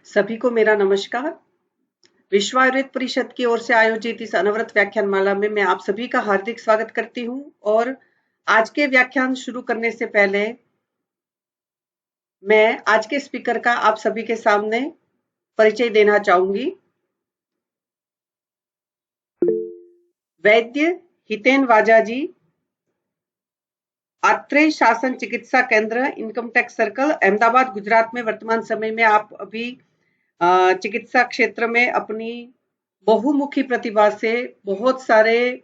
सभी को मेरा नमस्कार। विश्व आयुर्वेद परिषद की ओर से आयोजित इस अनवरत व्याख्यान माला में मैं आप सभी का हार्दिक स्वागत करती हूं और आज के व्याख्यान शुरू करने से पहले मैं आज के स्पीकर का आप सभी के सामने परिचय देना चाहूंगी। वैद्य हितेन वाजा जी, आत्रेय शासन चिकित्सा केंद्र, income tax circle, Ahmedabad, Gujarat में वर्तमान समय में आप अभी चिकित्सा क्षेत्र में अपनी बहुमुखी प्रतिभा से बहुत सारे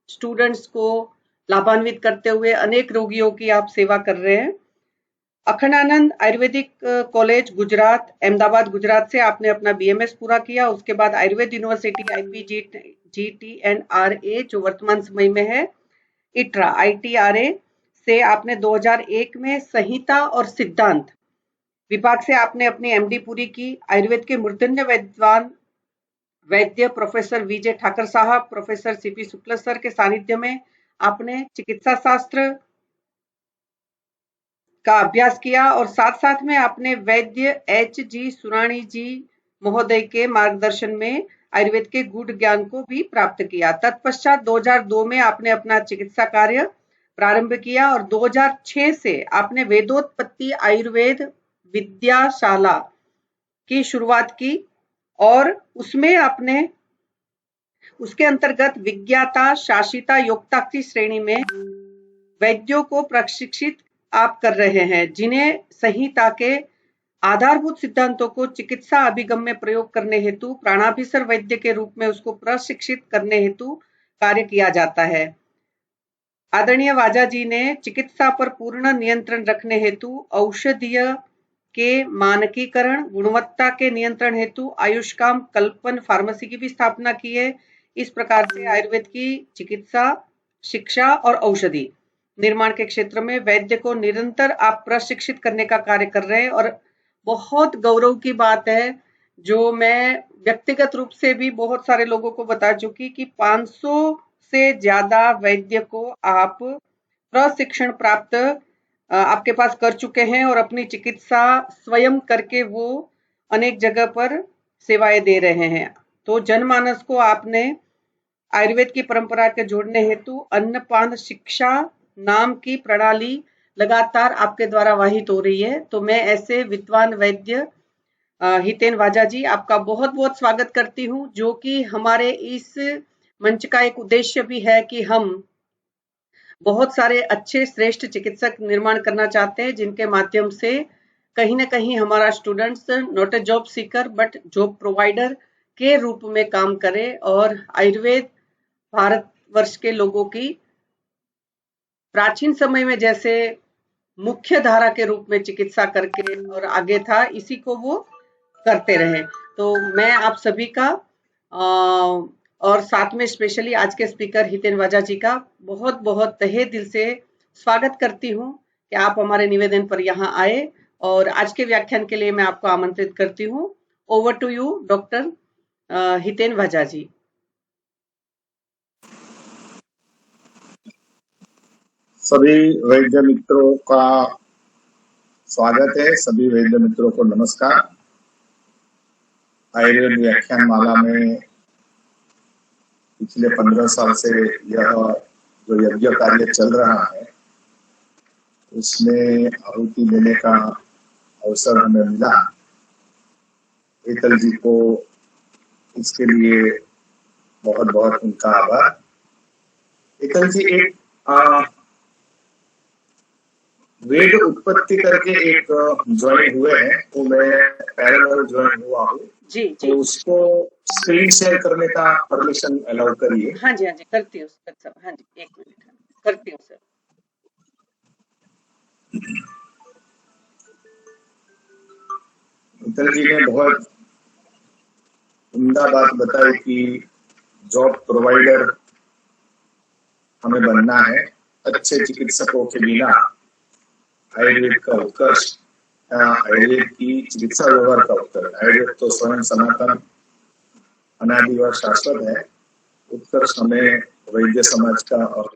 स्टूडेंट्स को लाभान्वित करते हुए अनेक रोगियों की आप सेवा कर रहे हैं। अखंडानंद आयुर्वेदिक कॉलेज गुजरात, अहमदाबाद, गुजरात से आपने अपना बीएमएस पूरा किया। उसके बाद आयुर्वेद यूनिवर्सिटी IPGT&RA जो वर्तमान समय में है इट्रा ITRA से आपने 2001 में संहिता और सिद्धांत विभाग से आपने अपनी एमडी पूरी की। आयुर्वेद के मूर्धन्य विद्वान वैद्य प्रोफेसर विजय ठाकर साहब, प्रोफेसर सीपी शुक्ल सर के सानिध्य में आपने चिकित्सा शास्त्र का अभ्यास किया और साथ साथ में आपने वैद्य HG सुराणी जी महोदय के मार्गदर्शन में आयुर्वेद के गूढ़ ज्ञान को भी प्राप्त किया। तत्पश्चात 2002 में आपने अपना चिकित्सा कार्य प्रारंभ किया और 2006 से आपने वेदोत्पत्ति आयुर्वेद विद्याशाला की शुरुआत की और उसमें आपने उसके अंतर्गत विज्ञाता, शासिता, योक्ता की श्रेणी में वैद्यों को प्रशिक्षित आप कर रहे हैं, जिन्हें संहिता के आधारभूत सिद्धांतों को चिकित्सा अभिगम में प्रयोग करने हेतु प्राणाभिसर वैद्य के रूप में उसको प्रशिक्षित करने हेतु कार्य किया जाता है। आदरणीय वाजा जी ने चिकित्सा पर पूर्ण नियंत्रण रखने हेतु औषधीय के मानकीकरण, गुणवत्ता के नियंत्रण हेतु आयुष्काम कल्पन फार्मेसी की भी स्थापना की है। इस प्रकार से आयुर्वेद की चिकित्सा, शिक्षा और औषधि निर्माण के क्षेत्र में वैद्य को निरंतर आप प्रशिक्षित करने का कार्य कर रहे हैं और बहुत गौरव की बात है जो मैं व्यक्तिगत रूप से भी बहुत सारे लोगों को बता चुकी कि 500 से ज्यादा वैद्य को आप प्रशिक्षण प्राप्त आपके पास कर चुके हैं और अपनी चिकित्सा स्वयं करके वो अनेक जगह पर सेवाएं दे रहे हैं। तो जनमानस को आपने आयुर्वेद की परंपरा के जोड़ने हेतु अन्नपान शिक्षा नाम की प्रणाली लगातार आपके द्वारा वाहित हो रही है। तो मैं ऐसे विद्वान वैद्य हितेन वाजा जी आपका बहुत बहुत स्वागत करती हूँ, जो कि हमारे इस मंच का एक उद्देश्य भी है कि हम बहुत सारे अच्छे श्रेष्ठ चिकित्सक निर्माण करना चाहते हैं, जिनके माध्यम से कहीं ना कहीं हमारा students not a job seeker but job provider के रूप में काम करे और आयुर्वेद भारतवर्ष के लोगों की प्राचीन समय में जैसे मुख्य धारा के रूप में चिकित्सा करके और आगे था, इसी को वो करते रहे। तो मैं आप सभी का और साथ में स्पेशली आज के स्पीकर हितेन वाजा जी का बहुत बहुत तहे दिल से स्वागत करती हूँ कि आप हमारे निवेदन पर यहाँ आए और आज के व्याख्यान के लिए मैं आपको आमंत्रित करती हूँ। Over to you doctor Hiten Vaja ji. सभी वैद्य मित्रों का स्वागत है। सभी वैद्य मित्रों को नमस्कार। आयुर्वेद व्याख्यान माला में पिछले 15 साल से यह जो यज्ञ कार्य चल रहा है उसमें आहुति देने का अवसर हमें मिला। हेतल जी को इसके लिए बहुत बहुत उनका आभार। हेतल जी एक वेद उत्पत्ति करके एक ज्वाइन हुए हैं, तो मैं पैरेलल ज्वाइन हुआ हूँ जी। तो उसको स्क्रीन शेयर करने का परमिशन अलाउ करिए। हाँ जी करती हूँ सर। हाँ जी, एक मिनट करती हूँ सर। हेतल जी ने बहुत उम्दा बात बताई कि जॉब प्रोवाइडर हमें बनना है। अच्छे चिकित्सकों के बिना आयुर्वेद का उत्कर्ष, आयुर्वेद की चिकित्सा व्यवहार का उत्कर्ष, आयुर्वेद तो स्वयं सनातन अनादि और शाश्वत है, उत्कर्ष हमें वैद्य समाज का और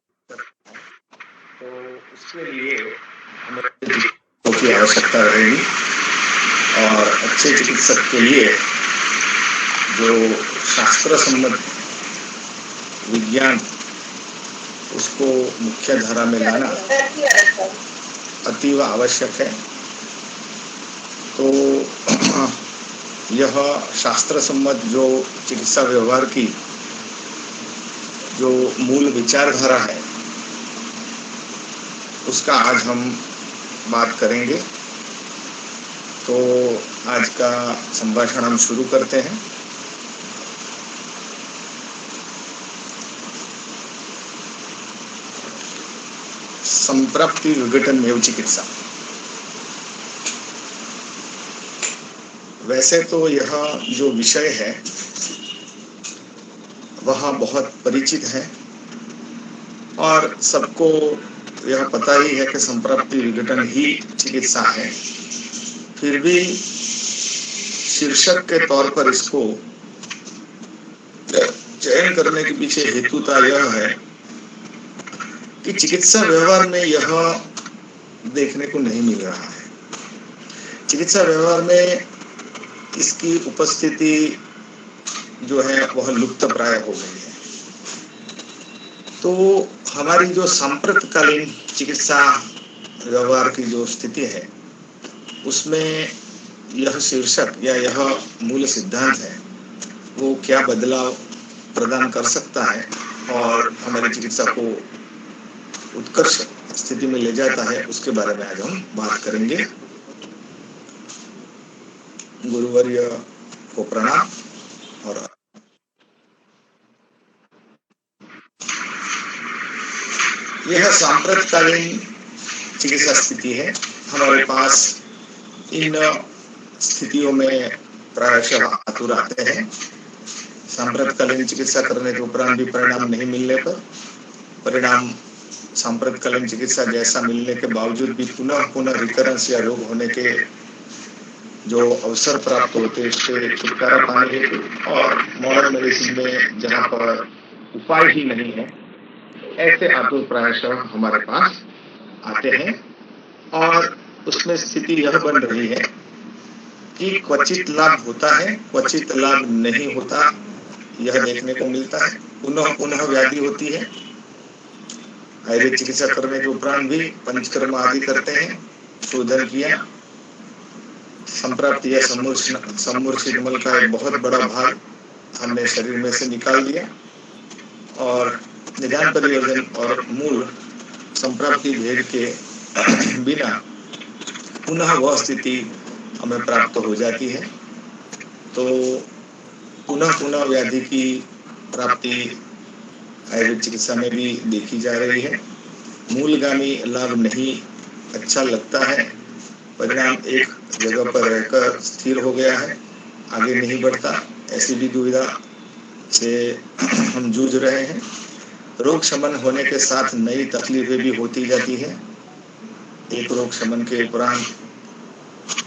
तो उसके लिए हमें की आवश्यकता रहेगी। और अच्छे चिकित्सक के लिए जो शास्त्र सम्मत विज्ञान उसको मुख्य धारा में लाना अतीव आवश्यक है। तो यह शास्त्र सम्मत जो चिकित्सा व्यवहार की जो मूल विचारधारा है उसका आज हम बात करेंगे। तो आज का संभाषण हम शुरू करते हैं। संप्राप्ति विघटन एवं चिकित्सा। वैसे तो यह जो विषय है वह बहुत परिचित है और सबको यह पता ही है कि संप्राप्ति विघटन ही चिकित्सा है। फिर भी शीर्षक के तौर पर इसको चयन करने के पीछे हेतुता यह है कि चिकित्सा व्यवहार में यह देखने को नहीं मिल रहा है। चिकित्सा व्यवहार में इसकी उपस्थिति जो है वह लुप्त प्राय हो गई है। तो हमारी जो सांप्रतकालीन चिकित्सा व्यवहार की जो स्थिति है उसमें यह शीर्षक या यह मूल सिद्धांत है वो क्या बदलाव प्रदान कर सकता है और हमारी चिकित्सा को उत्कर्ष स्थिति में ले जाता है, उसके बारे में आज हम बात करेंगे। गुरुवर्य को प्रणाम। और यह सांप्रतकालीन चिकित्सा स्थिति है। हमारे पास इन स्थितियों में प्रायशः आतुर आते हैं। सांप्रतकालीन चिकित्सा करने के उपरांत भी परिणाम नहीं मिलने पर परिणाम सांप्रतकालीन चिकित्सा जैसा मिलने के बावजूद भी पुनः रिकरेंस या रोग होने के जो अवसर प्राप्त होते हैं उससे छुटकारा पाने हेतु और मॉडर्न मेडिसिन में जहाँ पर उपाय ही नहीं है ऐसे आतुर प्रायशः हमारे पास आते हैं। और उसमें स्थिति यह बन रही है कि क्वचित लाभ होता है, क्वचित लाभ नहीं होता, यह देखने को मिलता है। पुनः व्याधि होती है। आयुर्वेद चिकित्सा करने के उपरांत भी पंचकर्म आदि करते हैं, शोधन किया, संप्राप्ति या सम्मूर्छित मल का एक बहुत बड़ा भाग हमने शरीर में से निकाल दिया और निदान परिवर्तन और मूल संप्राप्ति भेद के बिना पुनः वह स्थिति हमें प्राप्त हो जाती है। तो पुनः व्याधि की प्राप्ति आयुर्वेद चिकित्सा में भी देखी जा रही है। मूलगामी लाभ नहीं अच्छा लगता है, परिणाम एक जगह पर रहकर स्थिर हो गया है, आगे नहीं बढ़ता, ऐसी भी दुविधा से हम जूझ रहे हैं। रोग शमन होने के साथ नई तकलीफें भी होती जाती है। एक रोग शमन के उपरांत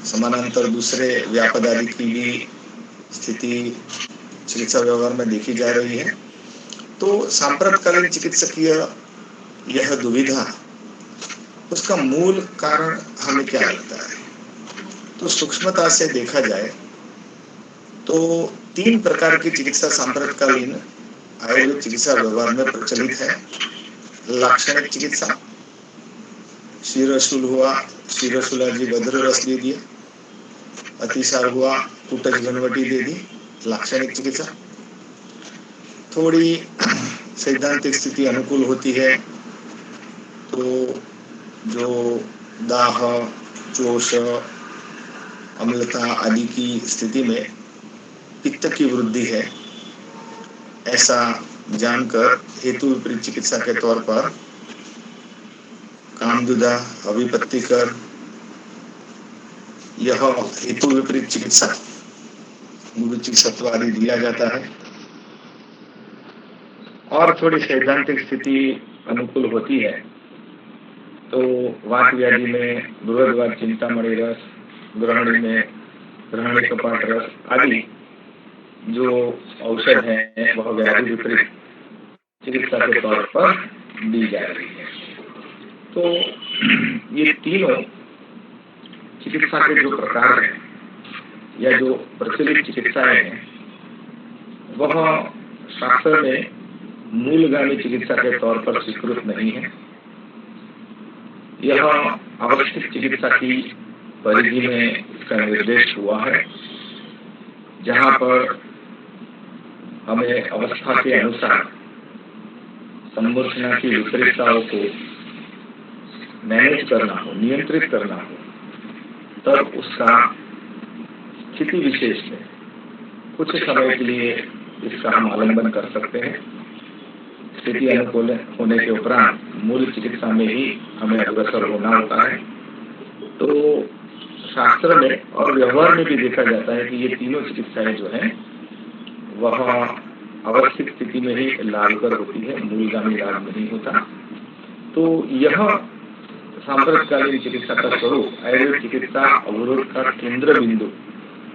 समानांतर दूसरे व्यापद आदि की भी स्थिति चिकित्सा व्यवहार में देखी जा रही है। तो सांप्रतकालीन चिकित्सकीय यह दुविधा, उसका मूल कारण हमें क्या लगता है? तो सूक्ष्मता से देखा जाए तो 3 प्रकार की चिकित्सा सांप्रतकालीन आयुर्वेद चिकित्सा व्यवहार में प्रचलित है। लाक्षणिक चिकित्सा, शिरशूल हुआ, शिरशूलाजी गधर रस दे दिया, अतिसार हुआ, कुटज घनवटी दे दी, लाक्षणिक चिकित्सा। थोड़ी सैद्धांतिक स्थिति अनुकूल होती है तो जो दाह, चोष, अम्लता आदि की स्थिति में पित्त की वृद्धि है ऐसा जानकर हेतु विपरीत चिकित्सा के तौर पर कामदुदा, अभिपत्तिकर, यह हेतु विपरीत चिकित्सा गुरु चिकित्सत्व आदि दिया जाता है। और थोड़ी सैद्धांतिक स्थिति अनुकूल होती है तो वात व्याधि में बृहदवात चिंतामणि रस, ग्रहणी में ग्रहणी कपाट रस आदि जो औषध है वह व्याधि विपरीत चिकित्सा के तौर पर दी जा रही है। तो ये तीनों चिकित्सा के जो प्रकार हैं या जो प्रचलित चिकित्साएं हैं वह शास्त्र में मूलगामी चिकित्सा के तौर पर स्वीकृत नहीं है। यह आवश्यक चिकित्सा की परिधि में इसका निर्देश हुआ है, जहां पर हमें अवस्था के अनुसार संरचना की विपरीतताओं को मैनेज करना हो, नियंत्रित करना हो, तब उसका स्थिति विशेष में कुछ समय के लिए इसका हम आलंबन कर सकते हैं। स्थिति अनुकूल होने के उपरांत मूल चिकित्सा में ही हमें अग्रसर होना होता है। तो शास्त्र में और व्यवहार में भी देखा जाता है कि ये तीनों चिकित्साएं जो हैं वह अवस्थित स्थिति में ही लाभकर होती है, मूलगामी लाभ नहीं होता। तो यह सांप्रतकालीन चिकित्सा का स्वरूप आयुर्वेद चिकित्सा अवरोध का केंद्र बिंदु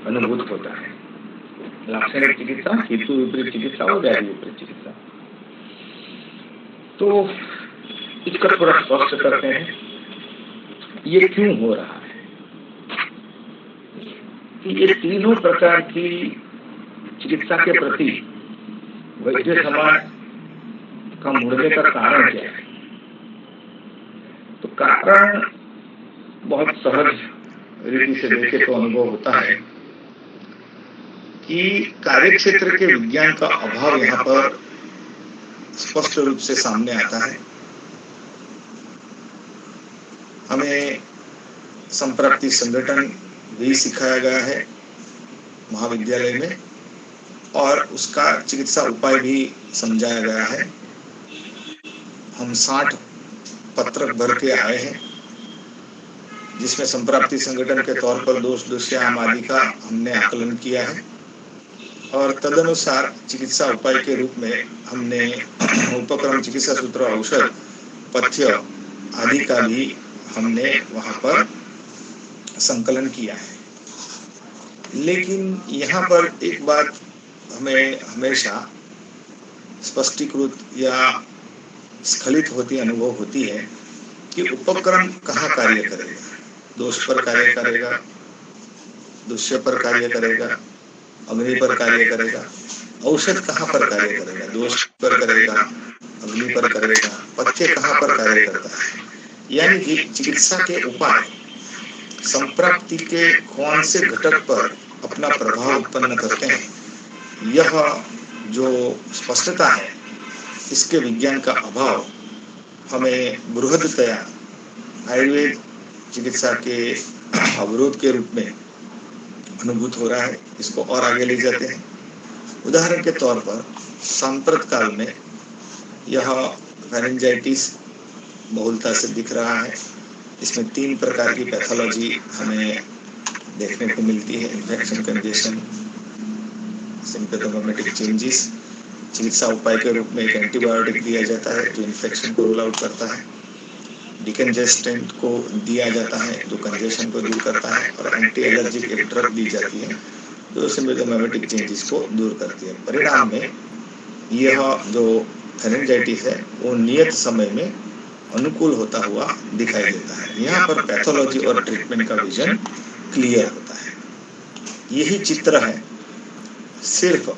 अनुभूत होता है। लाक्षणिक चिकित्सा, हेतु विपरीत चिकित्सा और व्याधि विपरीत चिकित्सा। तो इसका थोड़ा स्पष्ट करते हैं ये क्यों हो रहा है कि ये तीनों प्रकार की चिकित्सा के प्रति वैद्य समाज का मुड़ने का कारण क्या है। तो कारण बहुत सहज रीति से देखे तो अनुभव होता है कि कार्यक्षेत्र के विज्ञान का अभाव यहाँ पर स्पष्ट रूप से सामने आता है। हमें संप्राप्ति संगठन भी सिखाया गया है महाविद्यालय में और उसका चिकित्सा उपाय भी समझाया गया है। हम 60 पत्रक भर के आए हैं जिसमें संप्राप्ति संगठन के तौर पर दोष दुष्याम आदि का हमने आकलन किया है और तदनुसार चिकित्सा उपाय के रूप में हमने उपक्रम चिकित्सा सूत्र औषध पथ्य आदि का भी हमने वहां पर संकलन किया है। लेकिन यहाँ पर एक बात हमें हमेशा स्पष्टीकृत या स्खलित होती अनुभव होती है कि उपक्रम कहाँ कार्य करेगा। दोष पर कार्य करेगा, दुष्य पर कार्य करेगा, अग्नि पर कार्य करेगा। औषध कहाँ पर कार्य करेगा, दोष पर करेगा, अग्नि पर करेगा, पथ्य कहाँ पर कार्य करता है। यानी कि चिकित्सा के उपाय संप्राप्ति के कौन से घटक पर अपना प्रभाव उत्पन्न करते हैं, यह जो स्पष्टता है इसके विज्ञान का अभाव हमें बृहदतया आयुर्वेद चिकित्सा के अवरोध के रूप में अनुभूत हो रहा है। इसको और आगे ले जाते हैं। उदाहरण के तौर पर सांप्रत काल में यह फेरेंजाइटिस बहुलता से दिख रहा है। इसमें 3 प्रकार की पैथोलॉजी हमें देखने को मिलती है। Infection, congestion, symptomatic changes. चिकित्सा उपाय के रूप में एक एंटीबायोटिक दिया जाता है जो इन्फेक्शन को रूल आउट करता है। डिकंजेस्टेंट को दिया जाता है जो कंजेशन को दूर करता है और एंटी एलर्जिक एक ड्रग दी जाती है जो सिम्पटोमेटिक चेंजेस को दूर करती है। परिणाम में यह जो फेरेंजाइटिस है वो नियत समय में अनुकूल होता हुआ दिखाई देता है। यहाँ पर पैथोलॉजी और ट्रीटमेंट का विजन क्लियर होता है। यही चित्र है, सिर्फ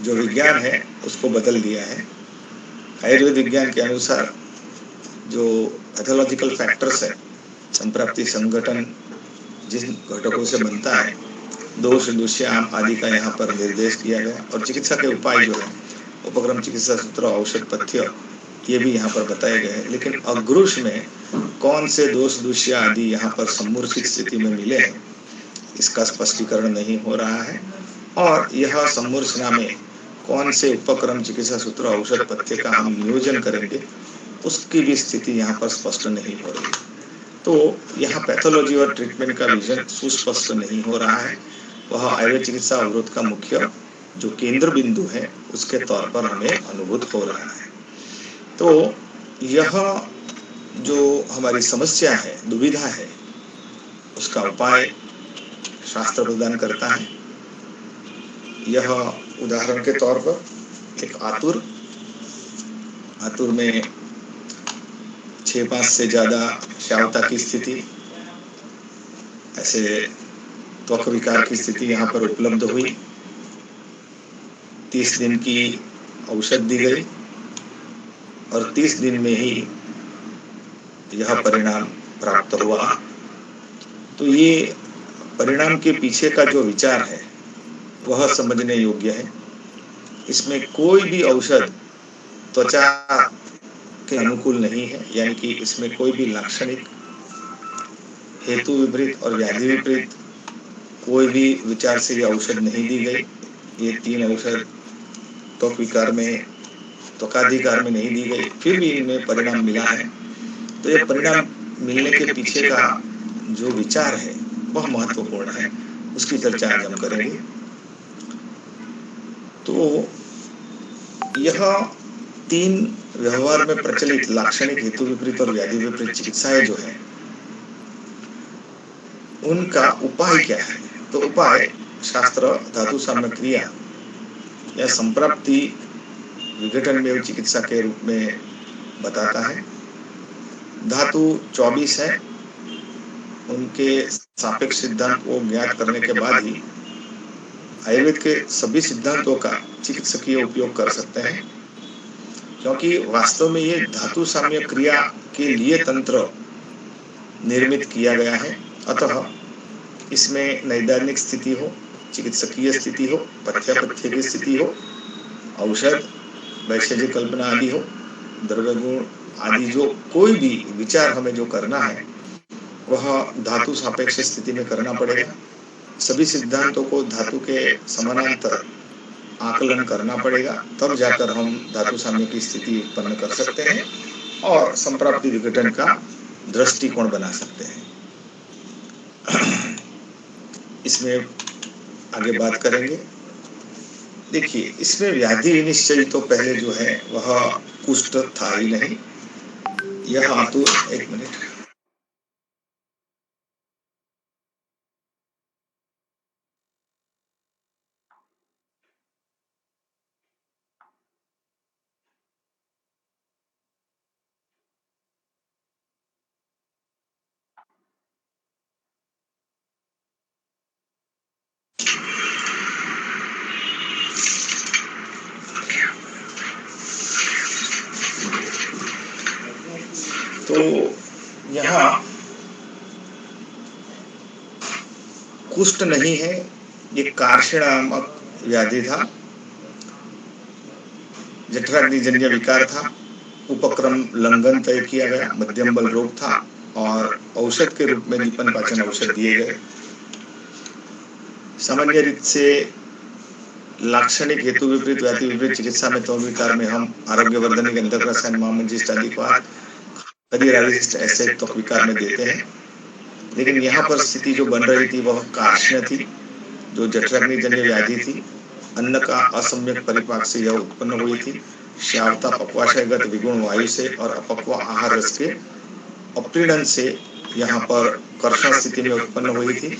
जो विज्ञान है उसको बदल दिया है। आयुर्वेद विज्ञान के अनुसार जो पैथोलॉजिकल फैक्टर्स है, संप्राप्ति संगठन जिन घटकों से बनता है, दोष दुष्याम आदि का यहाँ पर निर्देश किया गया और चिकित्सा के उपाय जो है उपक्रम चिकित्सा सूत्र औषध पथ्य ये भी यहाँ पर बताए गए हैं। लेकिन अग्रुष में कौन से दोष दुष्य आदि यहाँ पर सम्मूर्छित स्थिति में मिले हैं इसका स्पष्टीकरण नहीं हो रहा है और यह सम्मूर्छना में कौन से उपक्रम चिकित्सा सूत्र औषध पथ्य का हम नियोजन करेंगे उसकी भी स्थिति यहाँ पर स्पष्ट नहीं हो रही। तो यहाँ पैथोलॉजी और ट्रीटमेंट का विजन सुस्पष्ट नहीं हो रहा है। वह आयुर्वेद चिकित्सा अवरोध का मुख्य जो केंद्र बिंदु है उसके तौर पर हमें अनुभूत हो रहा है। तो यह जो हमारी समस्या है, दुविधा है, उसका उपाय शास्त्र प्रदान करता है। यह उदाहरण के तौर पर एक आतुर में 6-5 से ज्यादा श्यावता की स्थिति, ऐसे त्वक विकार की स्थिति यहाँ पर उपलब्ध हुई। 30 दिन की औषध दी गई और 30 दिन में ही यह परिणाम प्राप्त हुआ। तो ये परिणाम के पीछे का जो विचार है वह समझने योग्य है। इसमें कोई भी औषध त्वचा के अनुकूल नहीं है, यानी कि इसमें कोई भी लाक्षणिक, हेतु विपरीत और व्याधि विपरीत कोई भी विचार से ये औषध नहीं दी गई। ये 3 औषध त्वक विकार में, त्वकाधिकार में नहीं दी गई, फिर भी इनमें परिणाम मिला है। तो ये परिणाम मिलने के पीछे का जो विचार है वह महत्वपूर्ण है, उसकी चर्चा आज हम करेंगे। तो यह 3 व्यवहार में प्रचलित लाक्षणिक, हेतु विपरीत और व्याधि विपरीत चिकित्साएं जो है उनका उपाय क्या है? तो उपाय शास्त्र धातु साम्य क्रिया या संप्राप्ति विघटन में चिकित्सा के रूप में बताता है। धातु 24 है, उनके सापेक्ष सिद्धांत को ज्ञात करने के बाद ही आयुर्वेद के सभी सिद्धांतों का चिकित्सकीय उपयोग कर सकते हैं, क्योंकि वास्तव में ये धातु साम्य क्रिया के लिए तंत्र निर्मित किया गया है। अतः इसमें नैदानिक स्थिति हो, चिकित्सकीय स्थिति हो, पथ्यापथ्य की स्थिति हो, औषध, वैशेषिक कल्पना आदि हो, द्रव्य गुण आदि, जो कोई भी विचार हमें जो करना है वह धातु सापेक्ष स्थिति में करना पड़ेगा। सभी सिद्धांतों को धातु के समानांतर आकलन करना पड़ेगा, तब जाकर हम धातु साम्य की स्थिति उत्पन्न कर सकते हैं और संप्राप्ति विघटन का दृष्टिकोण बना सकते हैं। इसमें आगे बात करेंगे। देखिए, इसमें व्याधि निश्चय तो पहले जो है वह कुष्ठ था ही नहीं। यह आतु, एक मिनट, तो यहाँ कुष्ठ नहीं है, ये कार्षण नामक व्याधि था, जठराग्निजन्य विकार था, उपक्रम लंघन तय किया गया, मध्यम बल रोग था और औषध के रूप में दीपन पाचन औषध दिए गए। सामान्य रीत से लाक्षणिक, हेतु विपरीत, व्याधि विपरीत चिकित्सा में त्वक विकार में हम आरोग्यवर्धन गंधक रसायन, महामंजिष्ठ आदि को ऐसे त्वक विकार में देते हैं। लेकिन यहाँ पर स्थिति जो बन रही थी वह कार्ष्ण थी, जो जठराग्निजन्य व्याधि थी। अन्न का असम्यक परिपाक से यह उत्पन्न हुई थी। श्यावता पक्वाशयगत विगुण वायु से और अपक्व आहार रस के अपीड़न से यहाँ पर कर्षण स्थिति में उत्पन्न हुई थी।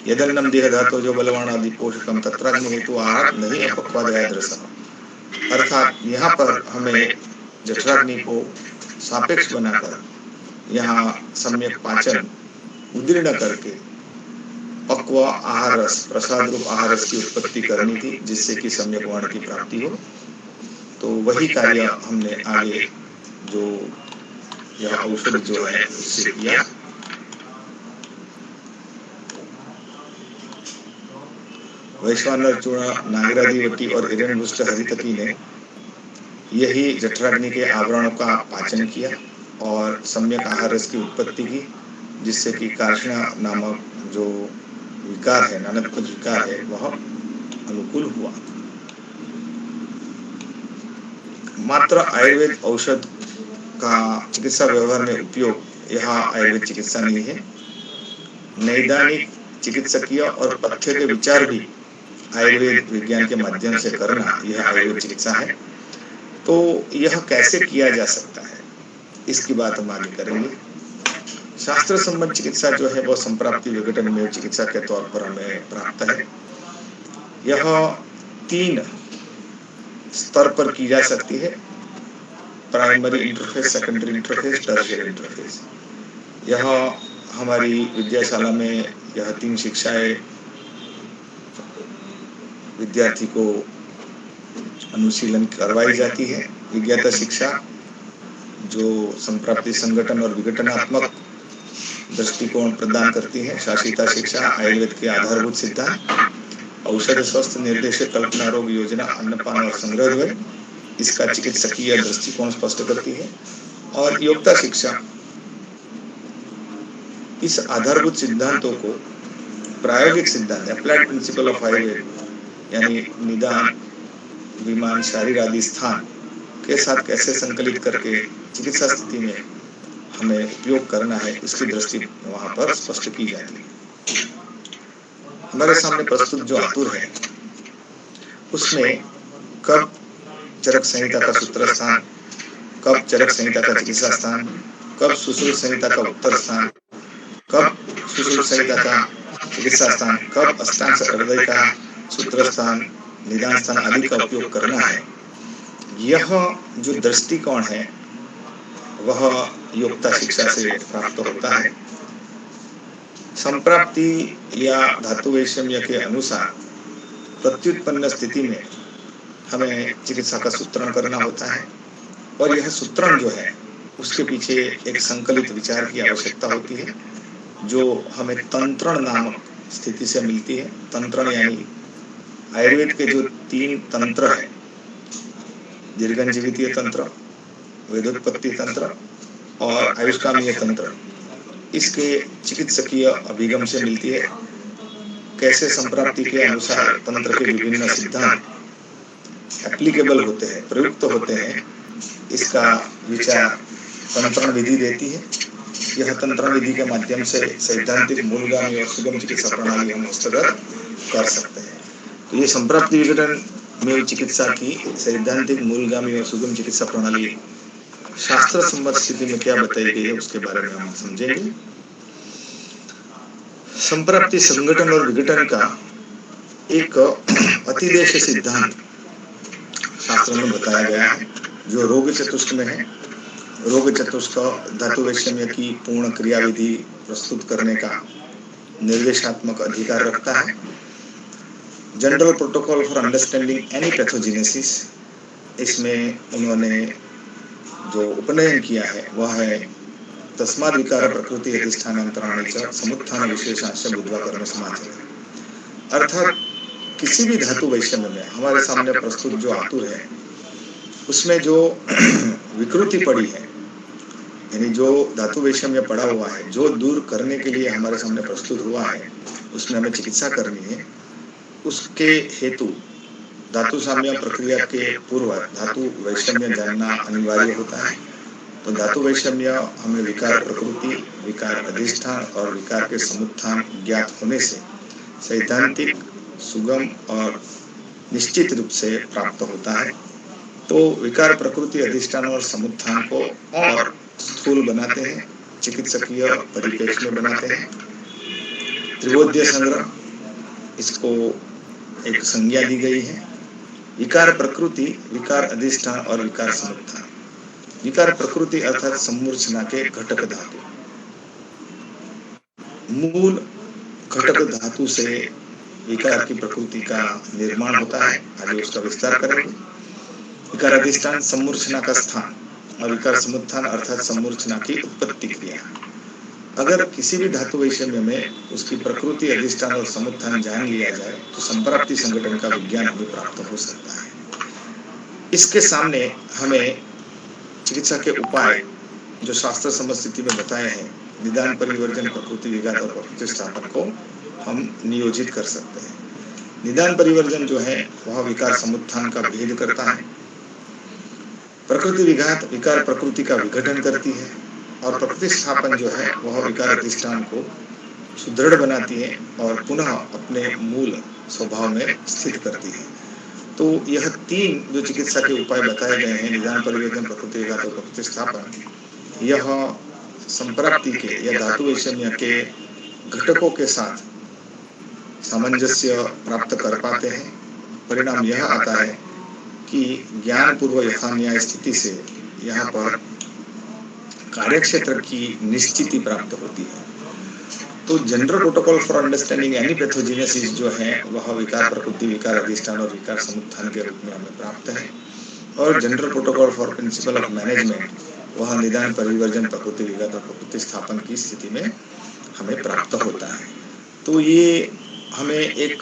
यदन्नम देह धातो जो बलवान आदि पोषकम तत्राग्नि हेतु आहार नहीं अपक्वादयाद रस, अर्थात यहाँ पर हमें जठराग्नि को सापेक्ष बनाकर यहाँ सम्यक पाचन उदीर्ण करके पक्व आहार रस, प्रसाद रूप आहार रस की उत्पत्ति करनी थी, जिससे कि सम्यक वर्ण की प्राप्ति हो। तो वही कार्य हमने आगे जो यह औषध जो है उससे किया। वैश्वानर चूर्ण, नागरादिवटी और हिरण्यपुष्ट हरितकी ने यही जठराग्नि के आवरणों का पाचन किया और सम्यक आहार रस की उत्पत्ति की, जिससे कि कार्षण नामक जो विकार है, नानत्व विकार है, वह अनुकूल हुआ। मात्र आयुर्वेद औषध का चिकित्सा व्यवहार में उपयोग यह आयुर्वेद चिकित्सा नहीं है। नैदानिक, चिकित्सकीय और पथ्य के विचार भी आयुर्वेद विज्ञान के माध्यम से करना यह आयुर्वेद चिकित्सा है। तो यह कैसे किया जा सकता है, इसकी बात हम आगे करेंगे। शास्त्र संबद्ध चिकित्सा जो है वह संप्राप्ति विघटन में चिकित्सा के तौर पर हमें प्राप्त है। यह 3 स्तर पर की जा सकती है: primary interface, secondary interface, tertiary interface. यह हमारी विद्याशाला में यह 3 शिक्षाएं विद्यार्थी को अनुशीलन करवाई जाती है। विज्ञाता शिक्षा जो संप्राप्ति, संगठन और विघटनात्मक दृष्टिकोण प्रदान करती है। शासिता शिक्षा आयुर्वेद के आधारभूत सिद्धांत, औषध, स्वस्थ, निर्देशक, कल्पना, रोग, योजना, अन्नपान और संग्रह इसका चिकित्सकीय दृष्टिकोण स्पष्ट करती है। और योग्यता शिक्षा इस आधारभूत सिद्धांतों को प्रायोगिक सिद्धांत, अप्लाइड प्रिंसिपल ऑफ आयुर्वेद यानी निदान, विमान, शारीर आदि स्थान के साथ कैसे संकलित करके चिकित्सा स्थिति में हमें उपयोग करना है, इसकी दृष्टि वहां पर स्पष्ट की जाती है। हमारे सामने प्रस्तुत जो आतुर है उसमें कब चरक संहिता का सूत्र स्थान, कब चरक संहिता का चिकित्सा स्थान, कब सुश्रुत संहिता का उत्तर स्थान, कब सुश्रुत संहिता का चिकित्सा स्थान, कब अष्टांग हृदय का सूत्र स्थान, निदान स्थान आदि का उपयोग करना है। यह जो दृष्टिकोण है वह योग्यता शिक्षा से प्राप्त होता है। संप्राप्ति या धातु वैषम्य के अनुसार प्रत्युत्पन्न स्थिति में हमें चिकित्सा का सूत्रण करना होता है और यह सूत्रण जो है उसके पीछे एक संकलित विचार की आवश्यकता होती है जो हमें तंत्रण नामक स्थिति से मिलती है। तंत्रण यानी आयुर्वेद के जो 3 तंत्र है, दीर्घजीवितीय तंत्र, वेदोत्पत्ति तंत्र और आयुष्कामीय तंत्र, इसके चिकित्सकीय अभिगम से मिलती है। कैसे संप्राप्ति के अनुसार तंत्र के विभिन्न सिद्धांत एप्लीकेबल होते हैं, प्रयुक्त होते हैं, इसका विचार तंत्रण विधि देती है। यह तंत्रण विधि के माध्यम से सैद्धांतिक, मूलगामी और सुगम चिकित्सा प्रणाली हम हस्तगत कर सकते हैं। तो ये संप्राप्ति विघटन में चिकित्सा की सैद्धांतिक, मूलगामी और सुगम चिकित्सा प्रणाली शास्त्र सम्मत स्थिति में क्या बताई गई है उसके बारे में हम समझेंगे। संप्राप्ति, संगठन और विघटन का एक अतिदेश सिद्धांत शास्त्र में बताया गया है जो रोग चतुष्क में है। रोग चतुष्क धातु वैषम्य की पूर्ण क्रियाविधि प्रस्तुत करने का निर्देशात्मक अधिकार रखता है। General protocol for understanding any pathogenesis, इसमें उन्होंने जो उपनयन किया है वह है तस्माद् विकार प्रकृति अधिष्ठानांतराणि समुत्थान विशेषांश बुद्ध्वा कर्म समाचर। अर्थात किसी भी धातु वैषम्य में हमारे सामने प्रस्तुत जो आतुर है उसमें जो विकृति पड़ी है, यानी जो धातु वैषम्य पड़ा हुआ है, जो दूर करने के लिए हमारे सामने प्रस्तुत हुआ है, उसमें हमें चिकित्सा करनी है। उसके हेतु धातु साम्य प्रक्रिया के पूर्व धातु वैषम्य जानना अनिवार्य होता है। तो धातु वैषम्य हमें विकार प्रकृति, विकार अधिष्ठान और विकार के समुत्थान ज्ञात होने से सैद्धांतिक, सुगम और निश्चित रूप से प्राप्त होता है। तो विकार प्रकृति, अधिष्ठान और समुत्थान को और स्थूल बनाते हैं, चिकित्सकीय परिप्रेक्ष्य में बनाते हैं। त्रिबोध्य संग्रह, इसको एक संज्ञा दी गई है। विकार प्रकृति, विकार अधिष्ठान और विकार समुत्थान। विकार प्रकृति अर्थात सम्मूर्छना के घटक धातु, मूल घटक धातु से विकार की प्रकृति का निर्माण होता है, आगे उसका विस्तार करेंगे। विकार अधिष्ठान सम्मूर्छना का स्थान और विकार समुत्थान अर्थात सम्मूर्छना की उत्पत्ति क्रिया। अगर किसी भी धातु वैषम्य में उसकी प्रकृति, अधिष्ठान और समुत्थान जान लिया जाए तो संप्राप्ति संगठन का विज्ञान हमें प्राप्त हो सकता है। इसके सामने हमें चिकित्सा के उपाय जो शास्त्र सम्मत स्थिति में बताए हैं, निदान, परिवर्जन, प्रकृति विघात और प्रतिस्थापन को हम नियोजित कर सकते हैं। निदान परिवर्जन जो है वह विकार समुत्थान का भेद करता है। प्रकृति विघात विकार प्रकृति का विघटन करती है और प्रतिस्थापन जो है वह विकार अधिष्ठान को सुदृढ़ बनाती है और पुनः अपने मूल स्वभाव में स्थित करती है। तो यह 3 जो चिकित्सा के उपाय बताए गए हैं, निदान, परिवर्तन, प्रकृति विघात और प्रतिस्थापन, यह संप्राप्ति के या धातु वैषम्य के घटकों के साथ सामंजस्य प्राप्त कर पाते हैं। परिणाम यह आता है कि ज्ञान पूर्व यथान्याय स्थिति से यहाँ पर कार्यक्षेत्र की निश्चिति प्राप्त होती है। तो general protocol for understanding any pathogenesis जो है वह विकार प्रकृति, विकार अधिष्ठान और विकार समुत्थान के रूप में हमें प्राप्त है। और general protocol for principle of management वह निदान, परिवर्जन, प्रकृति विघात और प्रकृति स्थापन की स्थिति में हमें प्राप्त होता है। तो ये हमें एक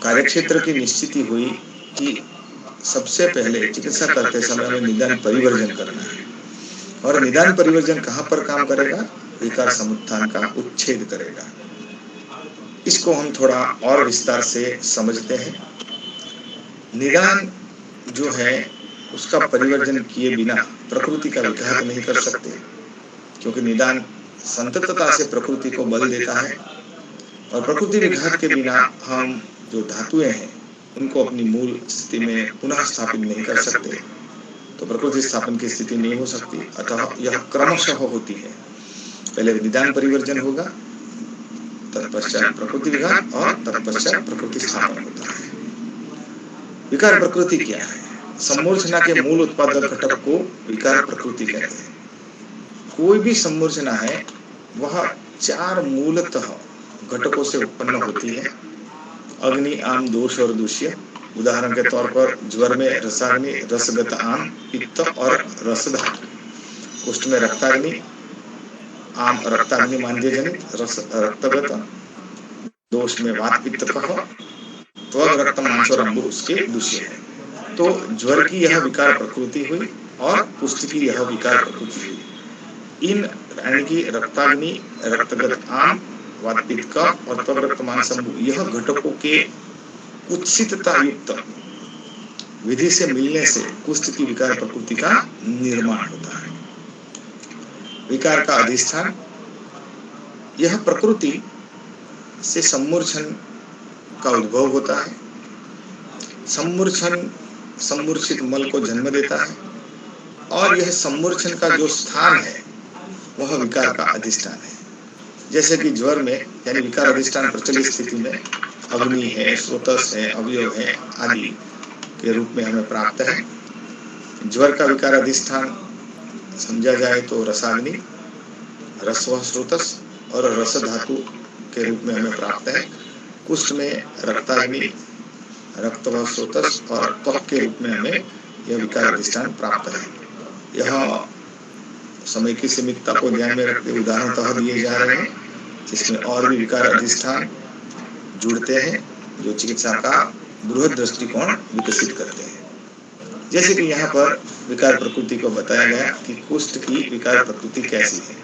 कार्यक्षेत्र की निश्चिति हुई कि सबसे पहले चिकित्सा करते समय हमें निदान परिवर्जन करना है। और निदान परिवर्जन कहाँ पर काम करेगा? विकार समुत्थान का उच्छेद करेगा। इसको हम थोड़ा और विस्तार से समझते हैं। निदान जो है उसका परिवर्जन किए बिना प्रकृति का विघात नहीं कर सकते, क्योंकि निदान संततता से प्रकृति को बल देता है और प्रकृति विघात के बिना हम जो धातुएं हैं उनको अपनी मूल स्थिति में पुनः स्थापित नहीं कर सकते, तो प्रकृति स्थापन की स्थिति नहीं हो सकती। अतः यह क्रमशः होती है। पहले निदान परिवर्जन होगा, तत्पश्चात प्रकृति विघात और तत्पश्चात प्रकृति स्थापन होता है। विकार प्रकृति क्या है? सम्मूर्छना के मूल उत्पादक घटक को विकार प्रकृति कहते हैं। कोई भी सम्मूर्छना है वह 4 मूलतः घटकों से उत्पन्न होती है: अग्नि, आम, दोष और दूष्य। उदाहरण के तौर पर ज्वर में रसाग्नि, रसगत आम, पित्त और रसधातु। कुष्ठ में रक्ताग्नि, आम रक्ताग्नि मांद्य जनित, रस रक्तगत। दोष में वात पित्त कफ, त्वग रक्त मांस और अंबु उसके दूष्य है। तो ज्वर की यह विकार प्रकृति हुई और कुष्ठ की यह विकार प्रकृति हुई। इन यानी कि रक्ताग्नि, रक्तगत आम, वात पित्त कफ और त्वग रक्त मांस अंबु यह घटकों के कुत्सितता युक्त विधि से मिलने से कुष्ठ की विकार प्रकृति का निर्माण होता है। विकार का अधिष्ठान, यह प्रकृति से सम्मूर्छन का उद्भव होता है। सम्मूर्छन सम्मूर्छित मल को जन्म देता है और यह सम्मूर्छन का जो स्थान है वह विकार का अधिष्ठान है। जैसे कि ज्वर में यानी विकार अधिष्ठान प्रचलित स्थिति में अग्नि है, स्रोतस है, अवयव है आदि के रूप में हमें प्राप्त है। ज्वर का विकार अधिष्ठान समझा जाए तो रसाग्नि, रस व स्रोतस और रस धातु के रूप में हमें प्राप्त है। कुष्ठ में रक्ताग्नि, रक्त व स्रोतस और त्वक के रूप में हमें यह विकार अधिष्ठान प्राप्त है। यह समय की सीमितता को ध्यान में रखते उदाहरणतः दिए जा रहे हैं, जिसमें और भी विकार अधिष्ठान जुड़ते हैं जो चिकित्सा का बृहद दृष्टिकोण विकसित करते हैं। जैसे कि यहाँ पर विकार प्रकृति को बताया गया कि कुष्ठ की विकार प्रकृति कैसी है।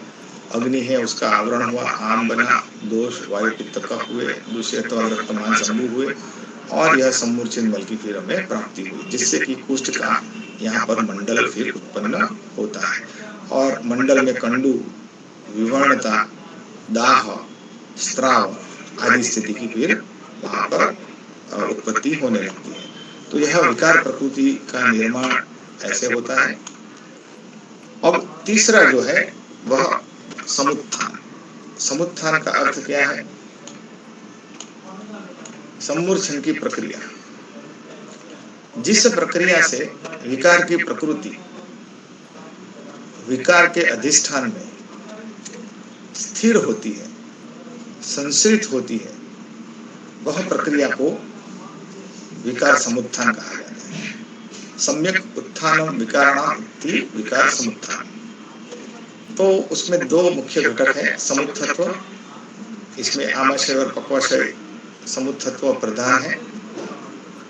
अग्नि है, उसका आवरण हुआ, आम बना, दोष वायु पित्त कफ हुए, दूसरे त्वग रक्त मांस अंबु हुए और यह सम्मूर्छित मल की फिर हमें प्राप्ति हुई, जिससे कि कुष्ठ का यहाँ पर मंडल फिर उत्पन्न होता है और मंडल में कंडू, विवर्णता, दाह, स्त्राव आदि स्थिति की फिर वहां पर उत्पत्ति होने लगती है। तो यह विकार प्रकृति का निर्माण ऐसे होता है। अब तीसरा जो है वह समुत्थान। समुत्थान का अर्थ क्या है? सम्मूर्छन की प्रक्रिया। जिस प्रक्रिया से विकार की प्रकृति विकार के अधिष्ठान में स्थिर होती है, संश्रित होती है, वह प्रक्रिया को विकार समुत्थान कहा जाता है। सम्यक उत्थानम विकाराणाम इति विकार समुत्थान। तो उसमें 2 मुख्य घटक हैं, समुत्थत्व, इसमें आमाशय और पक्वाशय समुत्थत्व प्रधान है।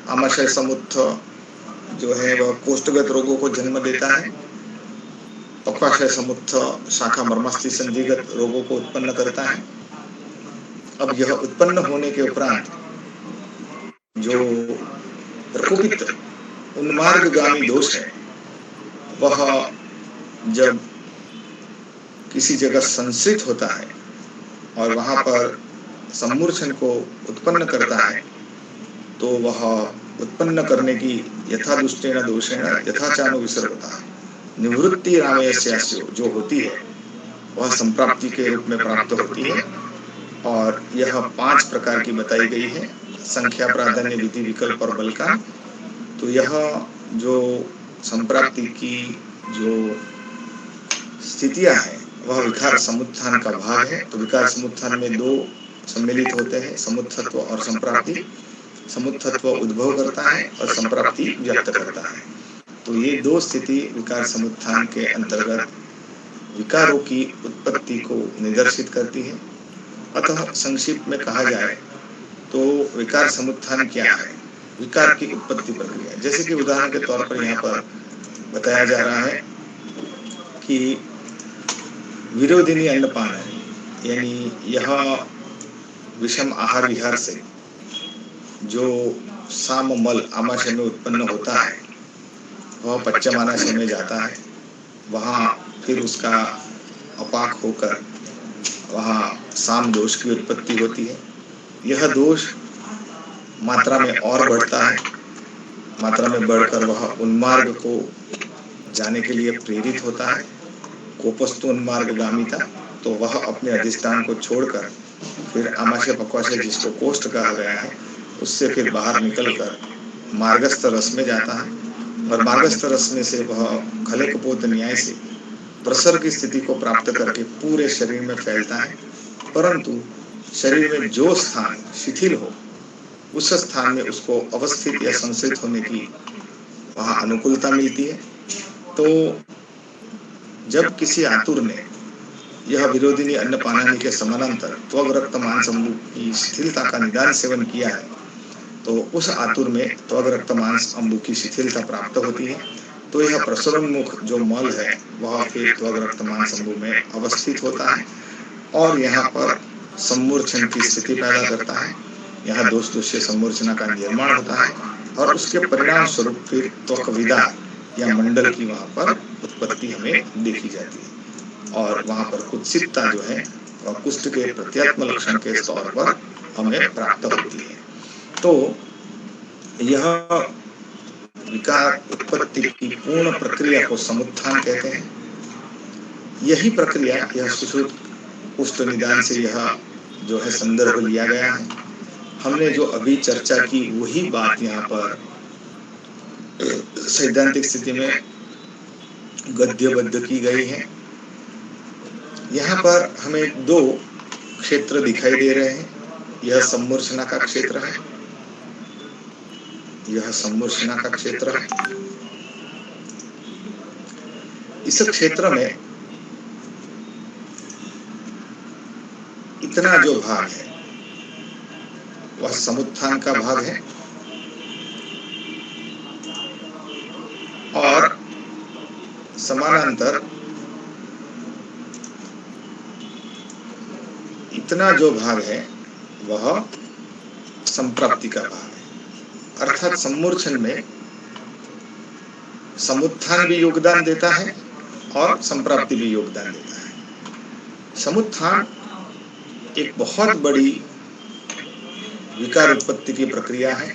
आमाशय समुत्थ जो है वह कोष्ठगत रोगों को जन्म देता है। पक्वाशय समुत्थ शाखा मर्मास्थि संधिगत रोगों को उत्पन्न करता है। अब यह उत्पन्न होने के उपरांत जो प्रकोपित उन्मार्गगामी दोष है वह जब किसी जगह संश्रित होता है और वहां पर सम्मूर्छन को उत्पन्न करता है, तो वह उत्पन्न करने की यथा दुष्टेन दोषेण यथा चानु विसर्गता निवृत्ति रामयस्यास्यो जो होती है वह संप्राप्ति के रूप में प्राप्त होती है। और यह 5 प्रकार की बताई गई है, संख्या, प्राधान्य, विधि, विकल्प और बल का। तो यह जो संप्राप्ति की जो स्थितियां हैं वह विकार समुत्थान का भाग है। तो विकार समुत्थान में दो सम्मिलित होते हैं, समुत्थत्व और संप्राप्ति। समुत्थत्व उद्भव करता है और संप्राप्ति व्यक्त करता है। तो ये दो स्थिति विकार समुत्थान के अंतर्गत विकारों की उत्पत्ति को निदर्शित करती है। अतः संक्षिप्त में कहा जाए तो विकार समुत्थान क्या है, विकार की उत्पत्ति प्रक्रिया। जैसे कि उदाहरण के तौर पर यहाँ पर बताया जा रहा है कि विरोधिनी अन्नपान है, यानी यह विषम आहार विहार से जो साम मल आमाशय में उत्पन्न होता है वह पच्चमानाशय में जाता है, वहाँ फिर उसका अपाक होकर वहाँ साम दोष की उत्पत्ति होती है। यह दोष मात्रा में और बढ़ता है, मात्रा में बढ़कर वह उन्मार्ग को जाने के लिए प्रेरित होता है, कोपस्तु उन्मार्गगामिता। तो वह अपने अधिष्ठान को छोड़कर फिर आमाशय पक्वाशय, जिसको कोष्ठ कहा गया है, उससे फिर बाहर निकलकर मार्गस्थ रस में जाता है और मार्गस्थ रस में से वह खले कपोत न्याय से प्रसर की स्थिति को प्राप्त करके पूरे शरीर में फैलता है। परंतु शरीर में जो स्थान शिथिल हो उस स्थान में उसको अवस्थित या संस्थित होने की वहाँ अनुकूलता मिलती है। तो जब किसी आतुर ने यह विरोधिनी अन्नपानानि के समानांतर त्वग रक्त मांस अंबु की शिथिलता का निदान सेवन किया है, तो उस आतुर में त्वग रक्त मांस अंबु की शिथिलता प्राप्त होती है। तो यह प्रसरोन्मुख जो मल है वह फिर त्वग रक्त मांस अंबु में अवस्थित होता है और यहाँ पर सम्मूर्छन की स्थिति पैदा करता है। यहाँ दोष दोष्य सम्मूर्छना का निर्माण होता है और उसके परिणाम स्वरूप फिर त्वकविदा या मंडल की वहाँ पर उत्पत्ति हमें देखी जाती है और वहाँ पर कुत्सितता जो है वह कुष्ठ के प्रत्यात्म लक्षण के तौर पर हमें प्राप्त होती है। तो यह विकार उत्पत्ति की पूर्ण प्रक्रिया को समुत्थान कहते हैं। यही प्रक्रिया यह सुश्रुत कुष्ठ निदान से यह जो है संदर्भ लिया गया है। हमने जो अभी चर्चा की वही बात यहाँ पर सैद्धांतिक स्थिति में गद्यबद्ध की गई है। यहाँ पर हमें दो क्षेत्र दिखाई दे रहे हैं। यह सम्मूर्छना का क्षेत्र है, यह सम्मूर्छना का क्षेत्र है। इस क्षेत्र में इतना जो भाग है वह समुत्थान का भाग है और समानांतर इतना जो भाग है वह संप्राप्ति का भाग है। अर्थात सम्मूर्छन में समुत्थान भी योगदान देता है और संप्राप्ति भी योगदान देता है। समुत्थान एक बहुत बड़ी विकार उत्पत्ति की प्रक्रिया है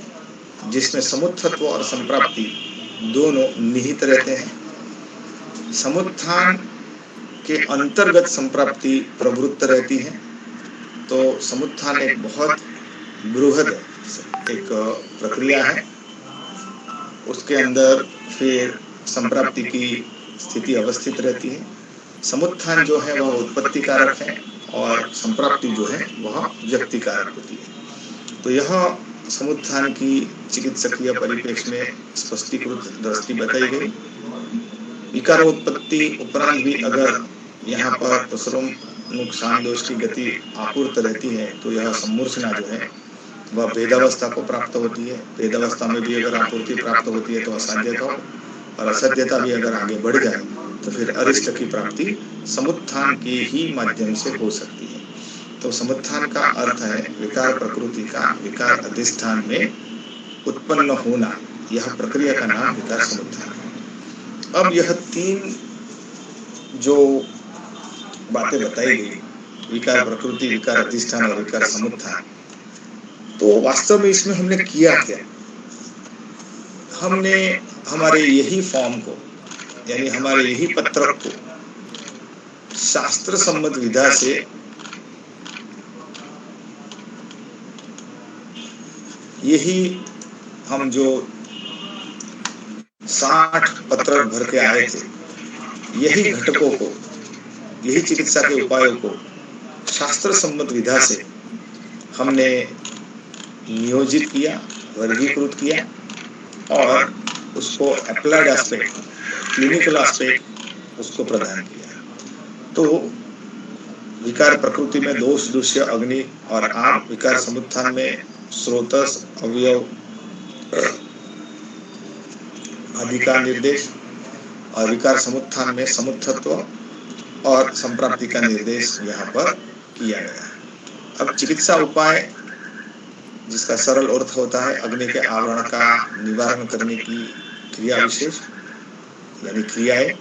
जिसमें समुत्थत्व और संप्राप्ति दोनों निहित रहते हैं। समुत्थान के अंतर्गत संप्राप्ति प्रवृत्त रहती है। तो समुत्थान एक बहुत बृहद एक प्रक्रिया है, उसके अंदर फिर संप्राप्ति की स्थिति अवस्थित रहती है। समुत्थान जो है वह उत्पत्ति कारक है और संप्राप्ति जो है वह व्यक्ति कारक होती है। तो यह समुत्थान की चिकित्सकीय परिप्रेक्ष्य में स्पष्टीकृत दृष्टि बताई गई। विकारोत्पत्ति उपरांत भी अगर यहाँ पर प्रसरों नुकसान दोष की गति आपूर्त रहती है तो यह सम्मूर्छना जो है वह वेदावस्था को प्राप्त होती है। वेदावस्था में भी अगर आपूर्ति प्राप्त होती है तो असाध्यता हो और असाध्यता भी अगर आगे बढ़ जाए तो फिर अरिष्ट की प्राप्ति समुत्थान के ही माध्यम से हो सकती है। तो समुत्थान का अर्थ है विकार प्रकृति का विकार अधिष्ठान में उत्पन्न होना। यह प्रक्रिया का नाम विकार समुत्थान है। अब यह तीन जो बातें बताई गई, विकार प्रकृति, विकार अधिष्ठान और विकार समुत्थान, तो वास्तव में इसमें हमने किया क्या? हमने हमारे यही फॉर्म को यानी हमारे यही पत्रक को शास्त्र सम्मत विधा से यही हम जो 60 पत्रक भर के आए थे, यही घटकों को यही चिकित्सा के उपायों को शास्त्र सम्मत विधा से हमने नियोजित किया, वर्गीकृत किया और उसको अप्लाइड एस्पेक्ट, क्लिनिकल एस्पेक्ट उसको प्रदान किया। तो विकार प्रकृति में दोष, दृश्य, अग्नि और आम, विकार समुत्थान में स्रोतस, अवयव आदि का निर्देश और विकार समुत्थान में समुत्थत्व और संप्राप्ति का निर्देश यहाँ पर किया गया। अब चिकित्सा उपाय जिसका सरल अर्थ होता है अग्नि के आवरण का निवारण करने की क्रिया विशेष यानी क्रियाएं।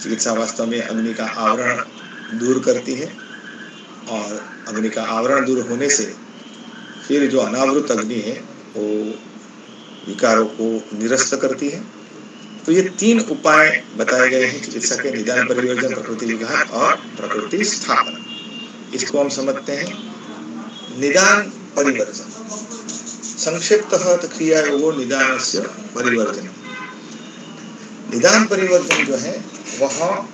चिकित्सा वास्तव में अग्नि का आवरण दूर करती है और अग्नि का आवरण दूर होने से फिर जो अनावृत अग्नि है वो विकारों को निरस्त करती है। तो ये 3 उपाय बताए गए हैं चिकित्सा के: निदान, परिवर्जन, प्रकृति विघात और प्रकृति स्थापना। इसको हम समझते हैं। निदान परिवर्जन संक्षिप्तः क्रियायोगो निदानस्य परिवर्जन। निदान परिवर्जन जो है वह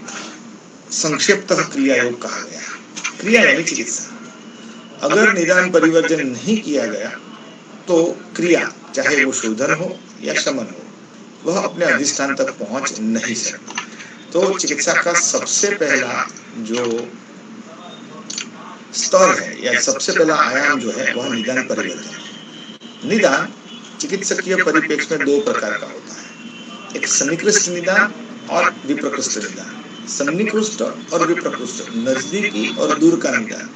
संक्षिप्तः क्रियायोग कहा गया है। क्रिया यानी चिकित्सा। अगर निदान परिवर्जन नहीं किया गया तो क्रिया, चाहे वो शोधन हो या शमन हो, वह अपने अधिष्ठान तक पहुंच नहीं सकती। तो चिकित्सा का सबसे पहला जो स्तर है या सबसे पहला आयाम जो है वह निदान परिवर्जन है। निदान चिकित्सकीय परिप्रेक्ष्य में 2 प्रकार का होता है, एक सन्निकृष्ट निदान और विप्रकृष्ट निदान। सन्निकृष्ट और विप्रकृष्ट, नजदीकी और दूर का निदान।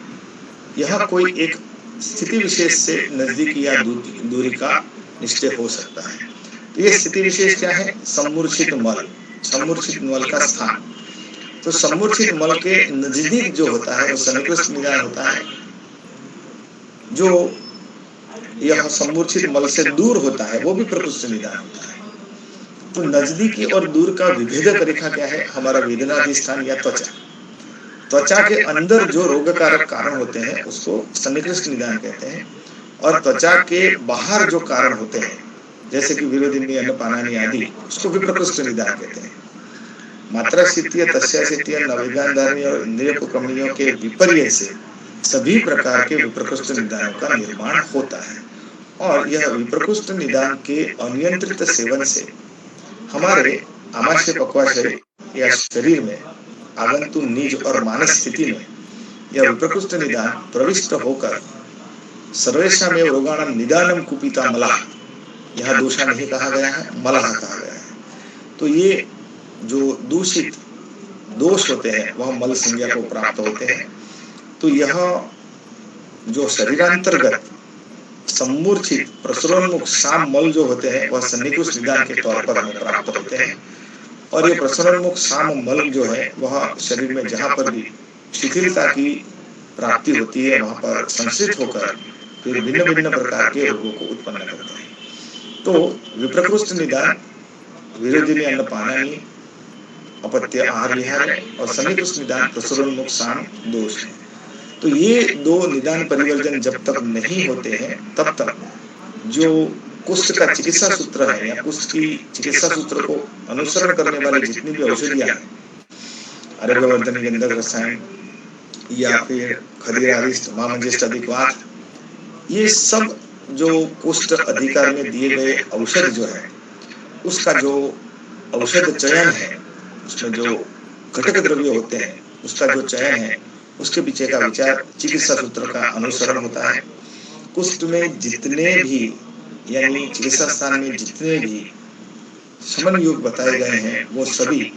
यह कोई एक स्थिति विशेष से नजदीकी या दूरी का निश्चय हो सकता है। तो ये स्थिति विशेष क्या है? सम्मूर्छित मल, सम्मूर्छित मल का स्थान। तो सम्मूर्छित मल के नजदीक जो होता है वो सन्निकृष्ट निदान होता है। जो यह सम्मूर्छित मल से दूर होता है वो भी प्रकृष्ट निदान होता है। तो नजदीकी और दूर का विभेदक रेखा क्या है? हमारा वेदनाधिष्ठान या त्वचा। त्वचा के अंदर जो रोगकारक कारण होते हैं उसको सन्निकृष्ट निदान कहते हैं, और त्वचा के बाहर जो कारण होते हैं जैसे कि विरोधिनी, अन्नपानानि आदि, उसको विप्रकृष्ट निदान कहते हैं। मात्राशीतीय, तस्याशीतीय, नवेगानधारणी और इंद्रिय प्रकम्पनियों के विपर्य से सभी प्रकार के विप्रकृष्ट निदानों का निर्माण होता है। और यह विप्रकृष्ट निदान के अनियंत्रित सेवन से हमारे आमाशय, पक्वाशय या शरीर में आगंतुक, निज और मानस स्थिति में यह विप्रकृष्ट निदान प्रविष्ट होकर सर्वेषां एव रोगाणां निदानम कुपिता मलाः, यहाँ दोषा नहीं कहा गया है, मलाह कहा गया है। तो ये जो दूषित दोष होते हैं वह मल संज्ञा को प्राप्त होते हैं। तो यह जो शरीरांतर्गत सम्मूर्छित, प्रसरोन्मुख साम मल जो होते हैं वह सन्निकृष्ट निदान के तौर पर हमें प्राप्त होते हैं। और ये प्रसरोन्मुख साम मल जो है वह शरीर में जहाँ पर भी शिथिलता की प्राप्ति होती है वहां पर संश्रित होकर फिर भिन्न भिन्न प्रकार के रोगों को उत्पन्न करते हैं। तो विप्रकृष्ट निदान विरोधिनी, अन्नपानानि, अपत्य, आहार विहार और सन्निकृष्ट निदान प्रसरोन्मुख साम दोष है। तो ये 2 निदान परिवर्जन जब तक नहीं होते हैं तब तक जो कुष्ठ का चिकित्सा सूत्र है या कुष्ठ की चिकित्सा सूत्र को अनुसरण करने वाली जितनी भी औषधियां हैं, आरोग्यवर्धनी, गंधक रसायन या फिर खदीरारिष्ट, मामंजिष्ट अधिकवात, ये सब जो कुष्ठ अधिकार में दिए गए औषध जो है उसका जो औषध चयन है, उसमें जो घटक द्रव्य होते हैं उसका जो चयन है, उसके पीछे का विचार चिकित्सा सूत्र का अनुसरण होता है। कुष्ठ में जितने भी यानी चिकित्सा स्थान में जितने भी शमन योग बताए गए हैं वो सभी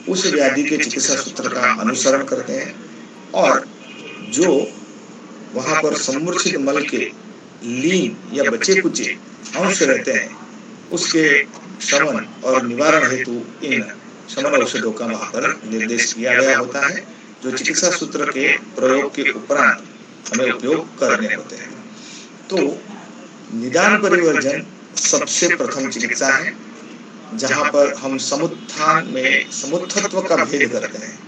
उस व्याधि के चिकित्सा सूत्र का अनुसरण करते हैं, और जो वहां पर सम्मूर्छित मल के लीन या बचे कुचे अंश रहते हैं उसके शमन और निवारण हेतु इन शमन औषधों का वहां पर निर्देश किया गया होता है, जो चिकित्सा सूत्र के प्रयोग के उपरांत हमें उपयोग करने होते हैं। तो निदान परिवर्जन सबसे प्रथम चिकित्सा है जहां पर हम समुत्थान में समुत्थत्व का भेद करते हैं।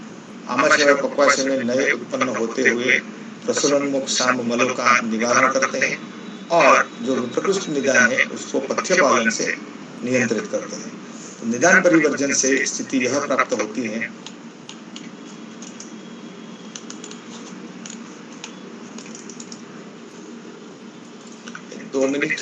आमाशय और पक्वाशय में नए उत्पन्न होते हुए प्रसरोन्मुख साम मलों का निवारण करते हैं, और जो विप्रकृष्ट निदान है उसको पथ्य पालन से नियंत्रित करते हैं। तो निदान परिवर्जन से स्थिति यह प्राप्त होती है 2 मिनट।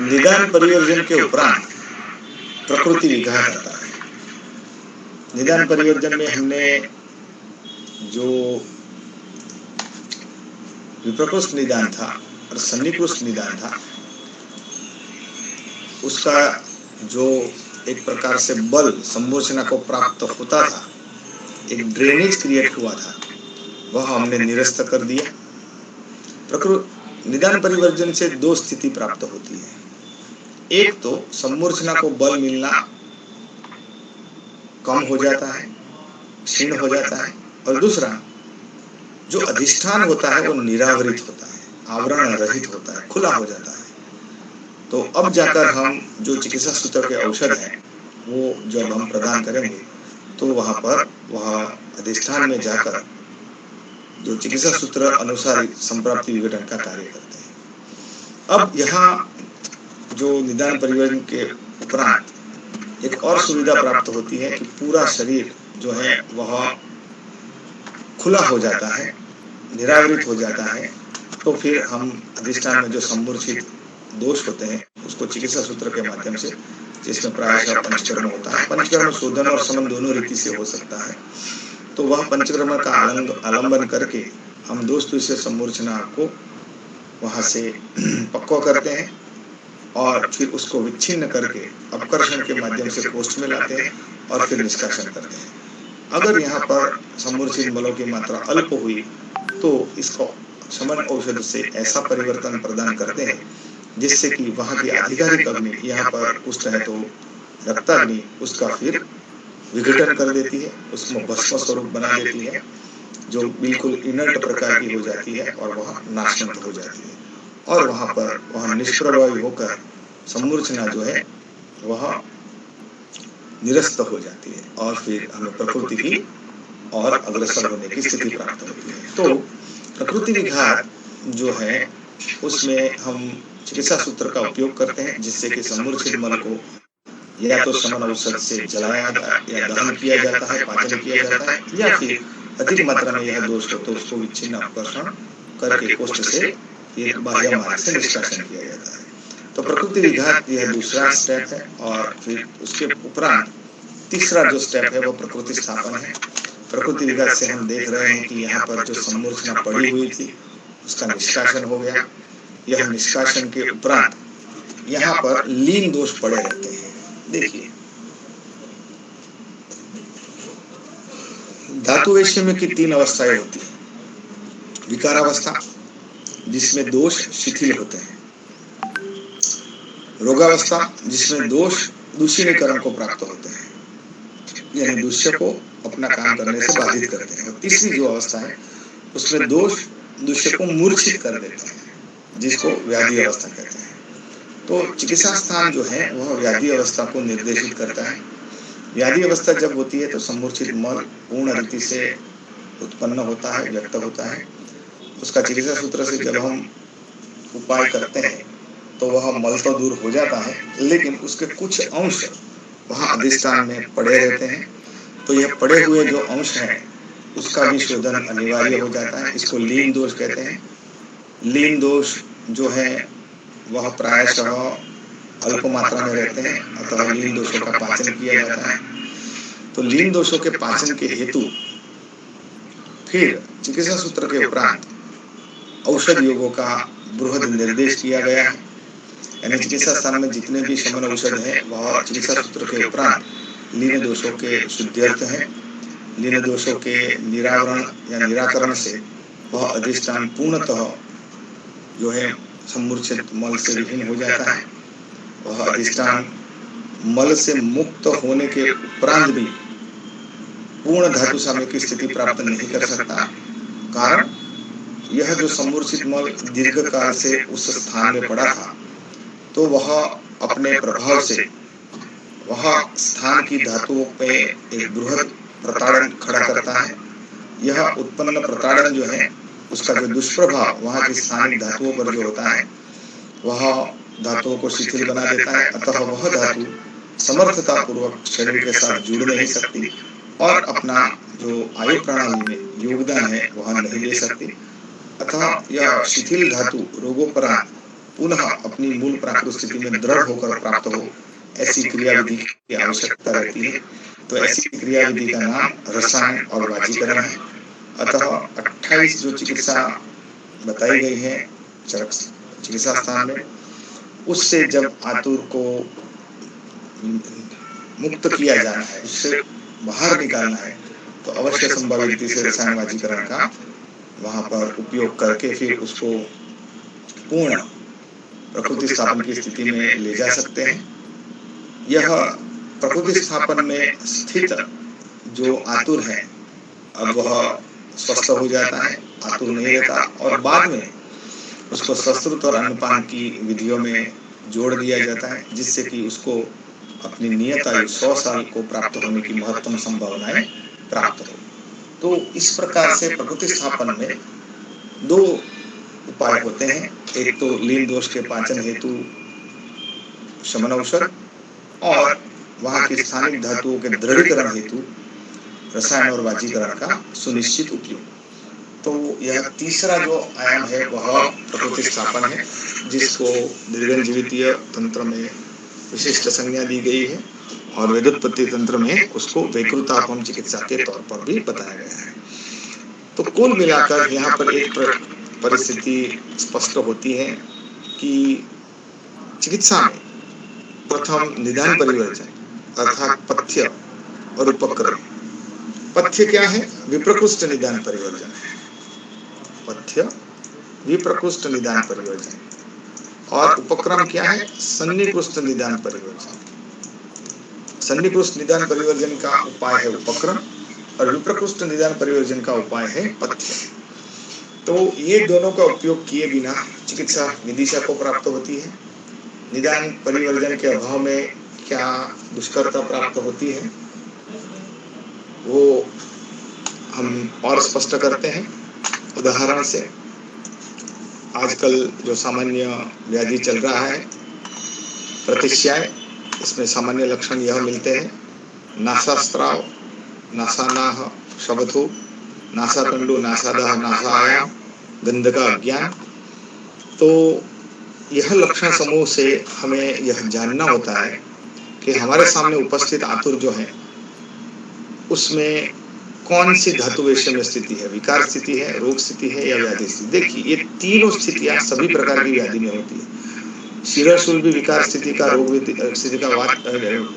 निदान परिवर्जन के उपरांत प्रकृति विघात आता है। निदान परिवर्जन में हमने जो विप्रकृष्ट निदान था और सन्निकृष्ट निदान था, उसका जो एक प्रकार से बल संमोचना को प्राप्त होता था, एक ड्रेनेज क्रिएट हुआ था, वह हमने निरस्त कर दिया। निदान परिवर्जन से 2 स्थिति प्राप्त होती है। एक तो संमूर्छना को बल मिलना कम हो जाता है, क्षीण हो जाता है, और दूसरा जो अधिष्ठान होता है वो निरावरित होता है, आवरण रहित होता है, खुला हो जाता है। तो अब जाकर हम जो चिकित्सा सूत्र के औषध हैं वो जब हम प्रदान करेंगे तो वहां पर वह अधिष्ठान में जाकर जो चिकित्सा सूत्र अनुसार संप्राप्ति विघटन का कार्य करते हैं। अब यहाँ जो निदान परिवर्जन के उपरांत एक और सुविधा प्राप्त होती है कि पूरा शरीर जो है वह खुला हो जाता है, निरावृत हो जाता है। तो फिर हम अधिष्ठान में जो सम्मूर्छित दोष होते हैं उसको चिकित्सा सूत्र के माध्यम से, जिसमें प्रायशः पंचकर्म होता है, पंचकर्म शोधन और शमन दोनों रीति से हो सकता है, तो वह पंचकर्म का आलंबन करके हम दोष से सम्मूर्छना को वहां से पक्का करते हैं और फिर उसको विच्छिन्न करके अपकर्षण के माध्यम से कोष्ठ में लाते हैं और फिर निष्कासन करते हैं। अगर यहाँ पर सम्मूर्छित मलों की मात्रा अल्प हुई तो इसको शमन औषध से ऐसा परिवर्तन प्रदान करते हैं जिससे कि वहाँ की आधिकारिक अग्नि, यहाँ पर कुष्ठ है तो रक्ताग्नि, उसका फिर विघटन कर देती है, उसमें भस्म स्वरूप बना देती है, जो बिल्कुल इनर्ट प्रकार की हो जाती है और वह नाशवंत हो जाती है, और वहां पर वह निष्प्रभावी होकर सम्मूर्छना जो है वह निरस्त हो जाती है और फिर हमें प्रकृति की और अग्रसर होने की स्थिति प्राप्त होती है। तो प्रकृति विघात जो है उसमें हम चिकित्सा सूत्र का उपयोग करते हैं जिससे कि सम्मूर्छित मल को या तो शमन औषध से जलाया या दहन किया जाता है, पाचन किया जाता है, या फिर अधिक मात्रा में यह दोष हो तो उसको विच्छिन्न अपकर्षण करके कोष्ठ से ये बाह्य मार्ग से निष्कासन किया जाता है। तो प्रकृति विघात यह दूसरा स्टेप है, और फिर उसके उपरांत तीसरा जो स्टेप है वो प्रकृति स्थापन है। प्रकृति विघात से हम देख रहे हैं कि यहाँ पर जो सम्मूर्छना पड़ी हुई थी उसका निष्कासन हो गया। यह निष्कासन के उपरांत यहाँ पर लीन दोष पड़े रहते हैं। देखिए, धातु वैषम्य की 3 अवस्थाएं होती है। विकारावस्था जिसमें दोष शिथिल होते हैं, रोगावस्था जिसमें दोष दूषिणीकरण को प्राप्त होते हैं, यानी दूष्य को अपना काम करने से बाधित करते हैं, और तीसरी जो अवस्था है उसमें दोष दूष्य को मूर्छित कर देते हैं, जिसको व्याधि अवस्था कहते हैं। तो चिकित्सा स्थान जो है वह व्याधि अवस्था को निर्देशित करता है। व्याधि अवस्था जब होती है तो सम्मूर्छित मल पूर्ण रीति से उत्पन्न होता है, व्यक्त होता है। उसका चिकित्सा सूत्र से जब हम उपाय करते हैं तो वह मल तो दूर हो जाता है, लेकिन उसके कुछ अंश वहाँ अधिष्ठान में पड़े रहते हैं। तो यह पड़े हुए जो अंश हैं उसका भी शोधन अनिवार्य हो जाता है। इसको लीन दोष कहते हैं। लीन दोष जो है वह प्रायशः अल्प मात्रा में रहते हैं, अतः लीन दोषों का पाचन किया जाता है। तो लीन दोषों के पाचन के हेतु फिर चिकित्सा सूत्र के उपरांत औषध योगों का बृहद निर्देश किया गया है। यानी चिकित्सा स्थान में जितने भी शमन औषध हैं वह चिकित्सा सूत्र के उपरांत लीन दोषों के शुद्ध्यर्थ हैं। लीन दोषों के निरावरण या निराकरण से वह अधिष्ठान पूर्णतः जो है समूर्छित मल से विहीन हो जाता है। वह अधिष्ठान मल से मुक्त होने के उपरांत भी पूर्ण धातु साम्य की स्थिति प्राप्त नहीं कर सकता। कारण यह जो समूर्छित मल दीर्घ काल से उस स्थान में पड़ा था, तो वह अपने प्रभाव से वह स्थान की धातुओं पे एक बृहद प्रताड़न खड़ा करता है। यह उत्पन्न प्रताड़न जो है उसका जो दुष्प्रभाव वहाँ की स्थानिक धातुओं पर जो होता है वह धातुओं को शिथिल बना देता है। अतः वह धातु समर्थता पूर्वक शरीर के साथ जुड़ नहीं सकती और अपना जो आयु प्रणाली में योगदान है वह नहीं दे सकती। अतः यह शिथिल धातु रोगोपरांत पुनः अपनी मूल प्राकृत स्थिति में दृढ़ होकर प्राप्त हो, ऐसी क्रियाविधि की आवश्यकता रहती है। तो ऐसी क्रियाविधि का नाम रसायन और वाजीकरण है। अतः 28 जो चिकित्सा बताई गई है चिकित्सा स्थान में, उससे जब आतुर को मुक्त किया जाना है, उससे बाहर निकालना है, तो अवश्य संभव रीति से रसायन वाजीकरण का वहां पर उपयोग करके फिर उसको पूर्ण प्रकृति स्थापन की स्थिति में ले जा सकते हैं। यह प्रकृति स्थापन में स्थित जो आतुर है, अब वह स्वस्थ हो जाता है, आतुर नहीं रहता और बाद में उसको सश्रुत और अन्नपान की विधियों में जोड़ दिया जाता है, जिससे कि उसको अपनी नियत आयु 100 साल को प्राप्त होने की महत्तम संभावनाएं प्राप्त हो। तो इस प्रकार से प्रकृति स्थापन में 2 उपाय होते हैं। एक तो लीन दोष के पाचन हेतु शमन औषध और वहां की स्थानिक धातुओं के दृढ़ीकरण हेतु रसायन और वाजीकरण का सुनिश्चित उपयोग। तो यह तीसरा जो आयाम है वह प्रकृति स्थापन है, जिसको दीर्घजीवितीय तंत्र में विशिष्ट संज्ञा दी गई है और वेदोत्पत्ति तंत्र में उसको वैकृतापम चिकित्सा के तौर पर भी बताया गया है। तो कुल मिलाकर यहाँ पर एक परिस्थिति स्पष्ट होती है कि चिकित्सा में प्रथम निदान परिवर्जन अर्थात पथ्य और उपक्रम। पथ्य क्या है? विप्रकृष्ट निदान परिवर्जन है। पथ्य विप्रकृष्ट निदान परिवर्जन और उपक्रम क्या है? सन्निकृष्ट निदान परिवर्जन। सन्निकृष्ट निदान परिवर्जन का उपाय है उपक्रम और विप्रकृष्ट निदान परिवर्जन का उपाय है पथ्य। तो ये दोनों का उपयोग किए बिना चिकित्सा विदिशा को प्राप्त होती है। निदान परिवर्जन के अभाव में क्या दुष्करता प्राप्त होती है वो हम और स्पष्ट करते हैं उदाहरण से। आजकल जो सामान्य व्याधि चल रहा है प्रतिश्याय, इसमें सामान्य लक्षण यह मिलते हैं: नासास्त्राव, नासानाह, शबथु, नासातंडु, नासादाह, नासायाम, गंध का अज्ञान। तो यह लक्षण समूह से हमें यह जानना होता है कि हमारे सामने उपस्थित आतुर जो है उसमें कौन सी धातु वैषम्य स्थिति है, विकार स्थिति है, रोग स्थिति है या व्याधि स्थिति। देखिए ये तीनों स्थितियां सभी प्रकार की व्याधि में होती है। शिरशूल भी विकार स्थिति का, रोग स्थिति का,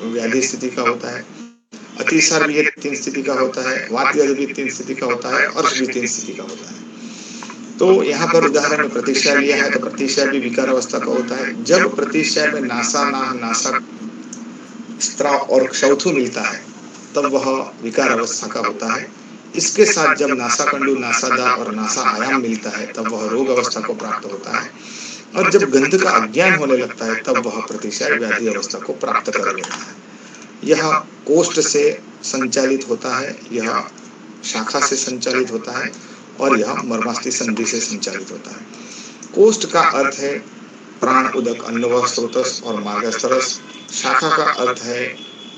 व्याधि स्थिति का होता है। अतिसार भी 3 स्थिति का होता है, वात व्याधि भी 3 स्थिति का होता है, अर्श भी 3 स्थिति का होता है। तो यहाँ पर उदाहरण में प्रतिशय लिया है, तो प्रतिशय भी विकार अवस्था का होता है। जब प्रतिशय में नासा, नाह, नासा, स्त्राव और क्षौथु मिलता है तब वह विकार अवस्था का होता है। इसके साथ जब नासाकंडु, नासादा और नासा आयाम मिलता है तब वह रोग अवस्था को प्राप्त होता है। और जब गंध का अज्ञान होने लगता है तब वह प्रतिशय व्याधि अवस्था को प्राप्त कर लेता है। यह कोष्ठ से संचालित होता है, यह शाखा से संचालित होता है और यह मर्मास्थि संधि से संचालित होता है। कोष्ठ का अर्थ है प्राण, उदक, अन्नव, स्रोतस और मार्गस्थरस। शाखा का अर्थ है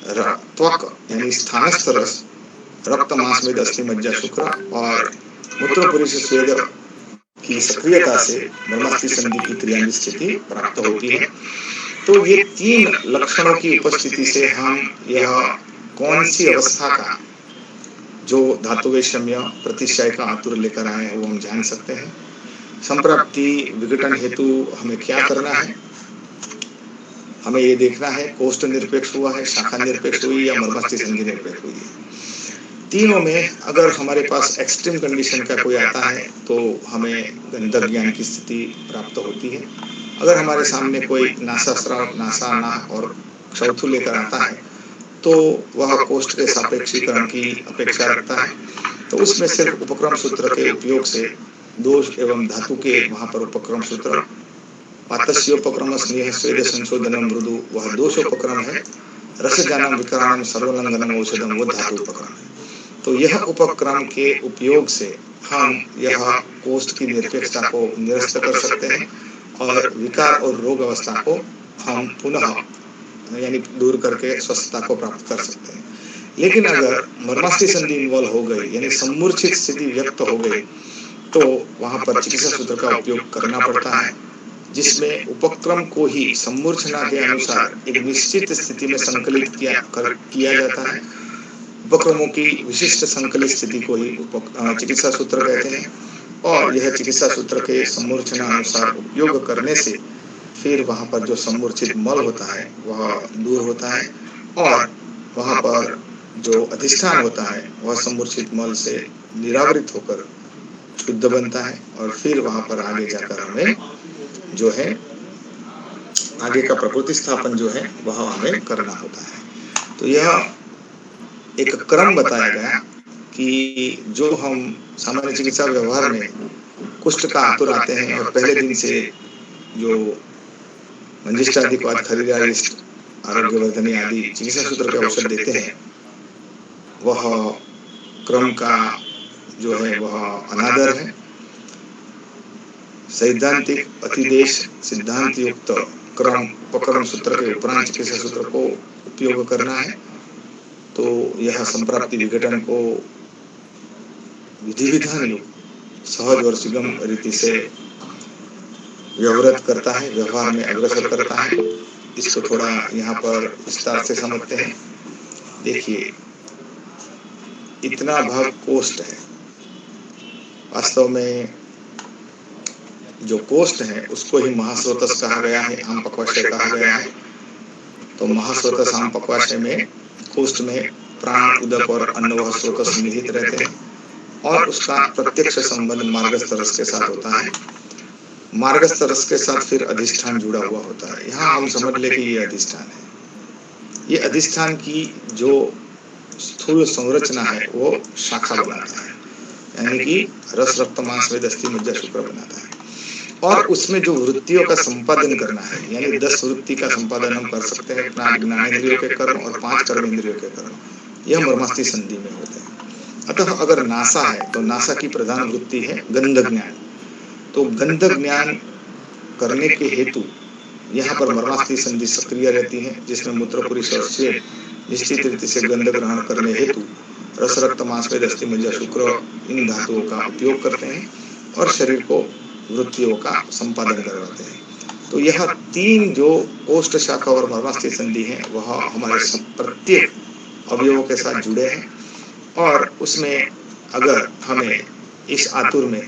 त्वक यानी स्थानस्थ रस, रक्त, मांस, मेद, अस्थि, मज्जा, शुक्र और मूत्रपुरुष स्वेद की सक्रियता से मर्मास्थि संधि की क्रियान्वित स्थिति प्राप्त होती है। तो ये 3 लक्षणों की उपस्थिति से हम यह कौन सी अवस्था का जो धातु वैषम्य प्रतिशय का आतुर लेकर आए हैं वो हम जान सकते हैं। संप्राप्ति विघटन हेतु हमें क्या करना है? हमें ये देखना है कोष्ठ निरपेक्ष हुआ है, शाखा निरपेक्ष हुई या मर्मास्थि संधि निरपेक्ष हुई है। तीनों में अगर हमारे पास एक्सट्रीम कंडीशन का कोई आता है तो हमें गंधक ज्ञान की स्थिति प्राप्त होती है। अगर हमारे सामने कोई नासा स्राव, नासा नाह और क्षौथु लेकर आता है तो वह कोष्ठ के सापेक्षीकरण की अपेक्षा रखता है। तो उसमें सिर्फ उपक्रम सूत्र के उपयोग से दोष एवं धातु के वहां पर उपक्रम सूत्र, पातस्योपक्रम स्नेह स्वेद संशोधनम मृदु वह दोषोपक्रम है, रसजानम विकराणम सर्वलंघनम औषधम वो धातु उपक्रम है। तो यह उपक्रम के उपयोग से हम यह कोष्ठ की निरपेक्षता को निरस्त कर सकते हैं और विकार और रोग अवस्था को हम पुनः यानी दूर करके स्वस्थता को प्राप्त कर सकते हैं। लेकिन अगर मर्मास्थि संधि इन्वॉल्व हो गई यानी सम्मूर्छित स्थिति व्यक्त हो गई तो वहां पर चिकित्सा सूत्र का उपयोग करना पड़ता है, जिसमें उपक्रम को ही सम्मूर्छना के अनुसार एक निश्चित स्थिति में संकलित किया जाता है। उपक्रमों की विशिष्ट संकलित स्थिति को ही चिकित्सा सूत्र कहते हैं और यह चिकित्सा सूत्र के सम्मूर्छना अनुसार उपयोग करने से फिर वहां पर जो सम्मूर्छित मल होता है वह दूर होता है और वहां पर जो अधिष्ठान होता है वह सम्मूर्छित मल से निरावृत होकर शुद्ध बनता है और फिर वहां पर आगे जाकर हमें जो है आगे का प्रकृति स्थापन जो है वह हमें करना होता है। तो यह एक क्रम बताया गया कि जो हम सामान्य चिकित्सा व्यवहार में कुष्ठ का आतुर आते हैं और पहले दिन से जो मंजिष्ठाधिपवाद, खरीदारिष्ट, आरोग्यवर्धनी आदि चिकित्सा सूत्र के औषध देते हैं वह क्रम का जो है वह अनादर है। सैद्धांतिक अतिदेश सिद्धांत युक्त क्रम उपक्रम सूत्र के उपरांत चिकित्सा सूत्र को उपयोग करना है। तो यह संप्राप्ति विघटन को विधि विधान युक्त सहज और सुगम रीति से व्यवहार करता है, व्यवहार में अग्रसर करता है। इसको थोड़ा यहाँ पर विस्तार से समझते हैं। देखिए, इतना भाग कोष्ठ है। वास्तव में जो कोष्ठ है उसको ही महास्रोतस कहा गया है, आम पक्वाशय कहा गया है। तो महास्रोतस आम पक्वाशय में कोष्ठ में प्राण, उदक और अन्न वह स्रोतस निहित रहते हैं और उसका प्रत्यक्ष संबंध मार्गस्थ रस के साथ होता है। मार्गस्थ रस के साथ फिर अधिष्ठान जुड़ा हुआ होता है। यहाँ हम समझ ले कि ये अधिष्ठान है। ये अधिष्ठान की जो स्थूल संरचना है वो शाखा बनाता है, यानी कि रस, रक्त, मांस, वेद, अस्थि, मज्जा, शुक्र बनाता है। और उसमें जो वृत्तियों का संपादन करना है, यानी 10 वृत्ति का संपादन हम कर सकते हैं, 5 ज्ञानेंद्रियों के कर्म और 5 कर्मेंद्रियों के कर्म, यह मर्मास्थि संधि में होते हैं। अतः अगर नासा है तो नासा की प्रधान वृत्ति है गंध ज्ञान। तो गंध ज्ञान करने के हेतु यहाँ पर मर्मास्थि संधि सक्रिय रहती है, जिसमें मूत्रपुरी और स्वेद निश्चित रीति से गंध ग्रहण करने हेतु रस, रक्त, मांस, वेद, अस्थि, मज्जा, शुक्र इन धातुओं का उपयोग करते हैं और शरीर को वृत्तियों का संपादन करवाते हैं। तो यह 3 जो कोष्ठ शाखा और मर्मास्थि संधि है वह हमारे प्रत्येक अवयवों के साथ जुड़े हैं और उसमें अगर हमें इस आतुर में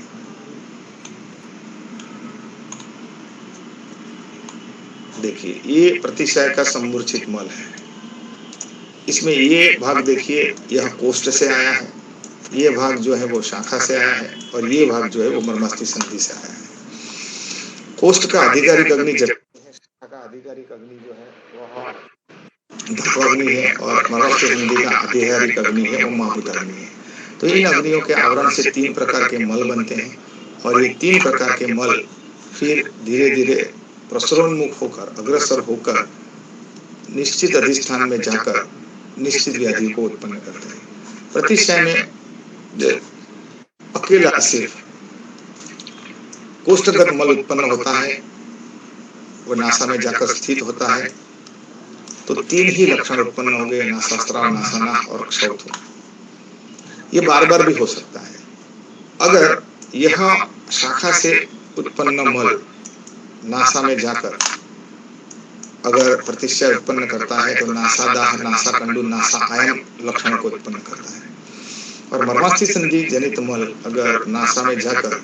देखिए, ये प्रतिशय का सम्मूर्छित मल है। इसमें ये भाग देखिए, यह कोष्ठ से आया है, ये भाग जो है वो शाखा से आया है और ये भाग जो है वो मर्मास्थि संधि से आया है। कोष्ठ का आधिकारिक अग्नि जठ है, शाखा का आधिकारिक अग्नि जो है वह धत्वाग्नि है और मर्मास्थि संधि का आधिकारिक अग्नि है वो महाभूत अग्नि है। तो इन अग्नियों के आवरण से 3 प्रकार के मल बनते हैं और ये 3 प्रकार के मल फिर धीरे धीरे प्रसरोन्मुख होकर, अग्रसर होकर निश्चित अधिष्ठान में जाकर निश्चित व्याधि को उत्पन्न करते हैं। प्रतिशय में अकेला सिर्फ कोष्ठगत मल उत्पन्न होता है, वह नासा में जाकर स्थित होता है। तो 3 ही लक्षण उत्पन्न हो गए, नासास्त्राव, नासानाह और क्षौथ। ये बार बार भी हो सकता है। अगर यह शाखा से उत्पन्न मल नासा में जाकर अगर प्रतिशय उत्पन्न करता है तो नासादाह, नासा कंडू, नासा आयन लक्षण को उत्पन्न करता है। और मर्मास्थि संधि जनित मल अगर नासा में जाकर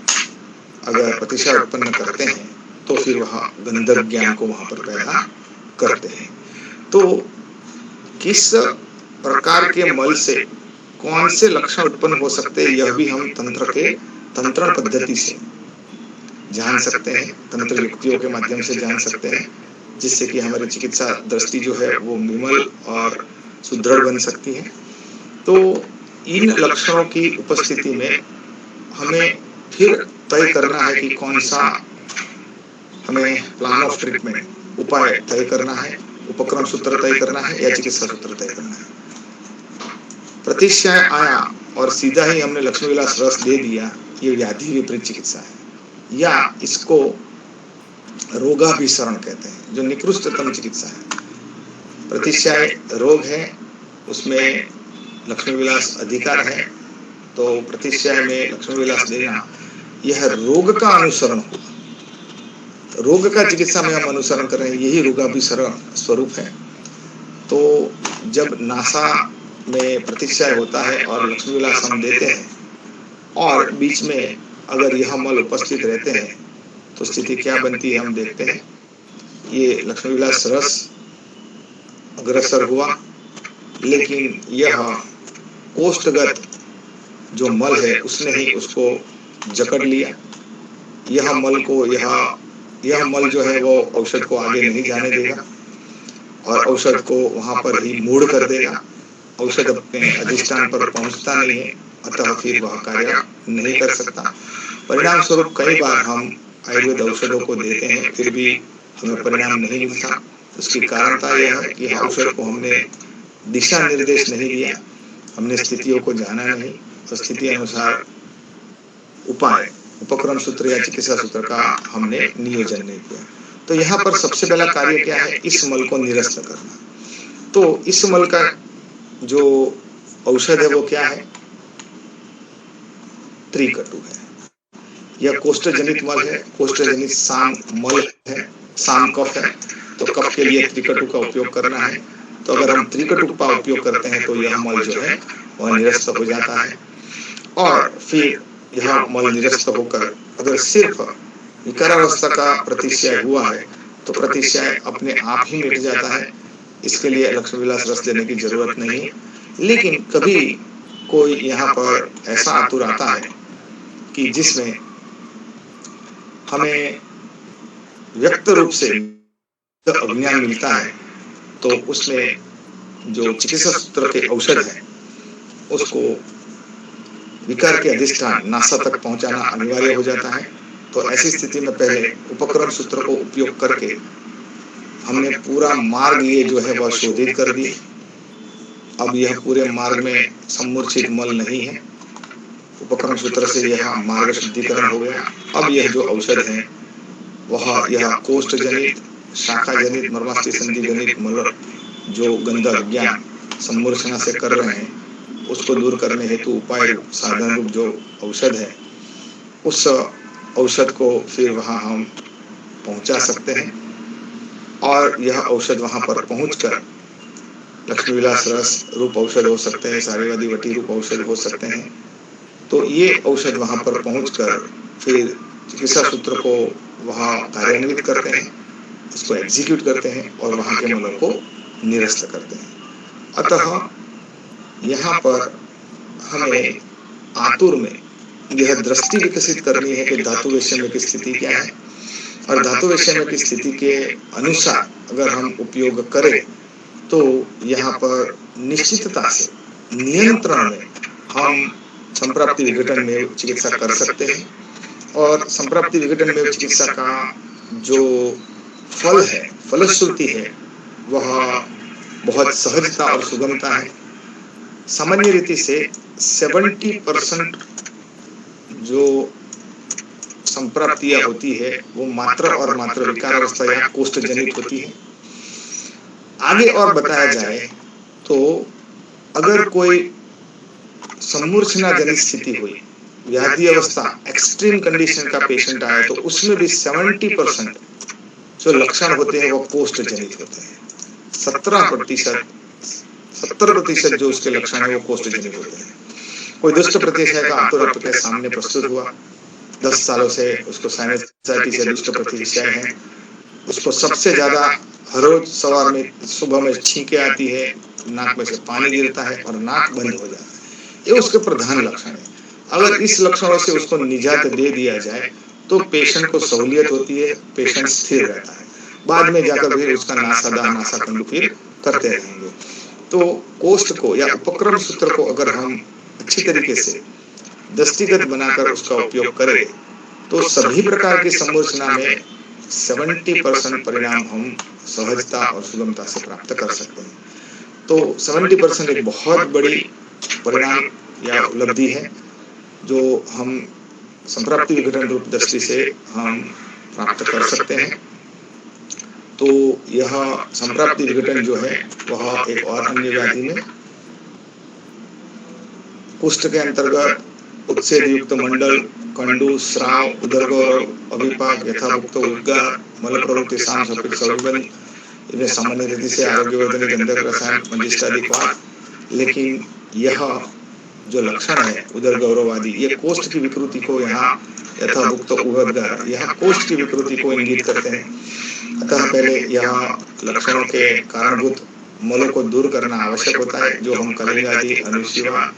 अगर प्रतिशय उत्पन्न करते हैं तो फिर वह गंधक ज्ञान को वहां पर पैदा करते हैं। तो किस प्रकार के मल से कौन से लक्षण उत्पन्न हो सकते हैं यह भी हम तंत्र के तंत्रण पद्धति से जान सकते हैं, तंत्र युक्तियों के माध्यम से जान सकते हैं, जिससे कि हमारी चिकित्सा दृष्टि जो है वो निर्मल और सुदृढ़ बन सकती है। तो इन लक्षणों की उपस्थिति में हमें फिर तय करना है कि कौन सा हमें प्लान ऑफ ट्रीटमेंट, उपाय तय करना है, उपक्रम सूत्र तय करना है या चिकित्सा सूत्र तय करना है। प्रतिशय आया और सीधा ही हमने लक्ष्मी विलास रस दे दिया, ये व्याधि विपरीत चिकित्सा है, या इसको रोगाभिसरण कहते हैं, जो निकृष्टतम चिकित्सा है। प्रतिशय रोग है, उसमें लक्ष्मी विलास अधिकार है, तो प्रतिशय में लक्ष्मी विलास देना यह रोग का अनुसरण होगा। रोग का चिकित्सा में हम अनुसरण कर रहे हैं, यही रोगाभिसरण स्वरूप है। तो जब नासा में प्रतिशय होता है और लक्ष्मी विलास हम देते हैं और बीच में अगर यह मल उपस्थित रहते हैं तो स्थिति क्या बनती है हम देखते हैं। ये लक्ष्मी विलास रस अग्रसर हुआ, लेकिन यह कोष्ठगत जो मल है उसने ही उसको जकड़ लिया। यह मल जो है वो औषध को आगे नहीं जाने देगा और औषध को वहां पर ही मूढ़ कर देगा। औषध अपने अधिष्ठान पर पहुंचता नहीं है, अतः फिर वह कार्य नहीं कर सकता। परिणाम स्वरूप कई बार हम आयुर्वेद औषधों को देते हैं, फिर भी हमें परिणाम नहीं मिलता। उसकी कारणता यह है कि औषध को हमने दिशा निर्देश नहीं दिया, हमने स्थितियों को जाना नहीं और स्थिति अनुसार उपाय, उपक्रम सूत्र या चिकित्सा सूत्र का हमने नियोजन नहीं किया। तो यहाँ पर सबसे पहला कार्य क्या है, इस मल को निरस्त करना। तो इस मल का जो औषध है वो क्या है, त्रिकटु है। यह कोष्ठजनित मल है, कोष्ठजनित साम मल है, साम कफ है, तो कफ के लिए त्रिकटु का उपयोग करना है। तो अगर हम त्रिकटु का उपयोग करते हैं तो यह मल जो है वह निरस्त हो जाता है। और फिर यह मल निरस्त होकर अगर सिर्फ विकारावस्था का प्रतिशय हुआ है तो प्रतिशय अपने आप ही मिट जाता है। इसके लिए लक्ष्मी विलास रस देने की जरूरत नहीं है। लेकिन कभी कोई यहाँ पर ऐसा आतुर आता है कि जिसमें हमें व्यक्त रूप से अज्ञान मिलता है, तो उसमें जो चिकित्सा सूत्र के औषध है उसको विकार के अधिष्ठान नासा तक पहुंचाना अनिवार्य हो जाता है। तो ऐसी स्थिति में पहले उपक्रम सूत्र को उपयोग करके हमने पूरा मार्ग ये जो है वह शोधित कर दिए। अब यह पूरे मार्ग में सम्मूर्छित मल नहीं है, उपक्रम सूत्र से यह मार्ग शुद्धिकरण हो गया। अब यह जो औषध है वह यह कोष्ठ जनित, शाखा जनित, मर्मास्थि संधि जनित मल जो गंदा विज्ञान सम्मूर्छना से कर रहे हैं उसको दूर करने हेतु उपाय रूप, साधन रूप जो औषध है, उस औषध को फिर वहां हम पहुंचा सकते हैं। और यह औषध वहां पर पहुंचकर लक्ष्मी विलास रस रूप औषध हो सकते हैं, सारीवादी वटी रूप औषध हो सकते हैं। तो ये औषध वहां पर पहुंचकर फिर चिकित्सा सूत्र को वहां कार्यान्वित करते हैं, उसको एग्जीक्यूट करते हैं और वहां के मलों को निरस्त करते हैं। अतः यहाँ पर हमें आतुर में यह दृष्टि विकसित करनी है कि धातु वैषम्य की स्थिति क्या है, और धातु वैषम्य की स्थिति के अनुसार अगर हम उपयोग करें तो यहाँ पर निश्चितता से नियंत्रण में हम संप्राप्ति विघटन में चिकित्सा कर सकते हैं। और संप्राप्ति विघटन में चिकित्सा का जो फल है, फलश्रुति है, वह बहुत सहजता और सुगमता है। सामान्य रीति से 70% जो संप्राप्तियां होती है वो मात्र और मात्र विकारावस्था या कोष्ठ जनित होती है। आगे और बताया जाए तो अगर कोई सम्मूर्छना जनित स्थिति हुई, व्याधि अवस्था, एक्सट्रीम कंडीशन का पेशेंट आया, तो उसमें भी 70% जो लक्षण होते हैं वो कोष्ठ जनित होते हैं। 70% जो उसके लक्षण है वो कोष्ठ जनित होते हैं। कोई दुष्ट प्रतिशय का आतुर आपके सामने प्रस्तुत हुआ, 10 सालों से उसको साइनसाइटिस से दुष्ट प्रतिशय है, उसको सबसे ज्यादा हर रोज सवार में सुबह में छींके आती है, नाक में से पानी गिरता है और नाक बंद हो जाता है। ये उसके प्रधान लक्षण है। अगर इस लक्षणों से उसको निजात दे दिया जाए तो पेशेंट को सहूलियत होती है, पेशेंट स्थिर रहता है। बाद में जाकर फिर उसका नासादाह नासाकंडू फिर करते रहेंगे। तो कोष्ठ को या उपक्रम सूत्र को अगर हम अच्छी तरीके से दृष्टिगत बनाकर उसका उपयोग करें तो सभी प्रकार की संरचना में 70% परिणाम हम सहजता और सुगमता से प्राप्त कर सकते हैं। तो 70% एक बहुत बड़ी परिणाम या उपलब्धि है जो हम संप्राप्ति विघटन रूप दृष्टि से हम प्राप्त कर सकते हैं। तो यह संप्राप्ति विघटन जो है वह एक और अन्य व्याधि में कुष्ठ के अंतर्गत उत्सेद युक्त मंडल, कंडू, स्राव, उदरगौरव, अभिपाक, यथाभुक्त उद्गार, मल प्रवृत्ति, साम सपित सौगंध, इन्हें सामान्य रीति से आरोग्यवर्धक गंधक रसायन मंजिष्ठादि का। लेकिन यह जो लक्षण है उदर गौरव आदि, ये कोष्ठ की विकृति को यहाँ यथाभुक्त उद्गार, यह कोष्ठ की विकृति को इंगित करते हैं। अतः पहले यह लक्षणों के कारणभूत मलों को दूर करना आवश्यक होता है, जो हम कलिंग आदि, अनुशिवा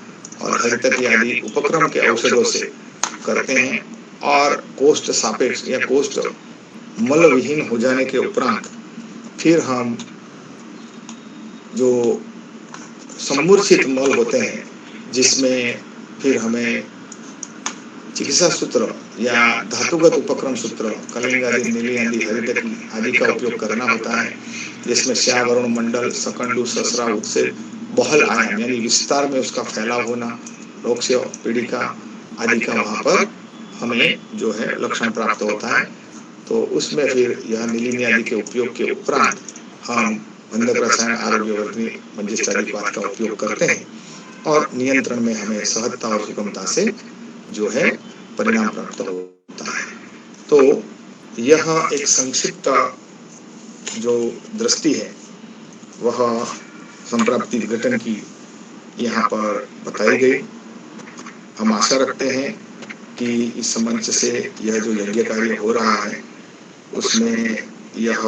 और हरितकी आदि उपक्रम के औषधों से करते हैं। और कोष्ठ सापेक्ष या कोष्ठ मल विहीन हो जाने के उपरांत फिर हम जो सम्मूर्छित मल होते हैं जिसमें फिर हमें चिकित्सा सूत्र या धातुगत उपक्रम सूत्र कलिंग आदि, नीली आदि, हरितकी आदि का उपयोग करना होता है, जिसमें श्यावरण मंडल, सकंडू, ससरा, उत्सेद, बहल आयाम यानी विस्तार में उसका फैलाव होना, रोक्ष्य, पीड़िका आदि का वहां पर हमें जो है लक्षण प्राप्त होता है। तो उसमें फिर यह नीलिनी आदि के उपयोग के उपरांत हम गंधक रसायन, आरोग्यवर्धनी, मंजिष्ठादि का उपयोग करते हैं और नियंत्रण में हमें सहजता और सुगमता से जो है परिणाम प्राप्त होता है। तो यह एक संक्षिप्त जो दृष्टि है वह संप्राप्ति विघटन की यहाँ पर बताई गई। हम आशा रखते हैं कि इस मंच से यह जो यज्ञ कार्य हो रहा है उसमें यह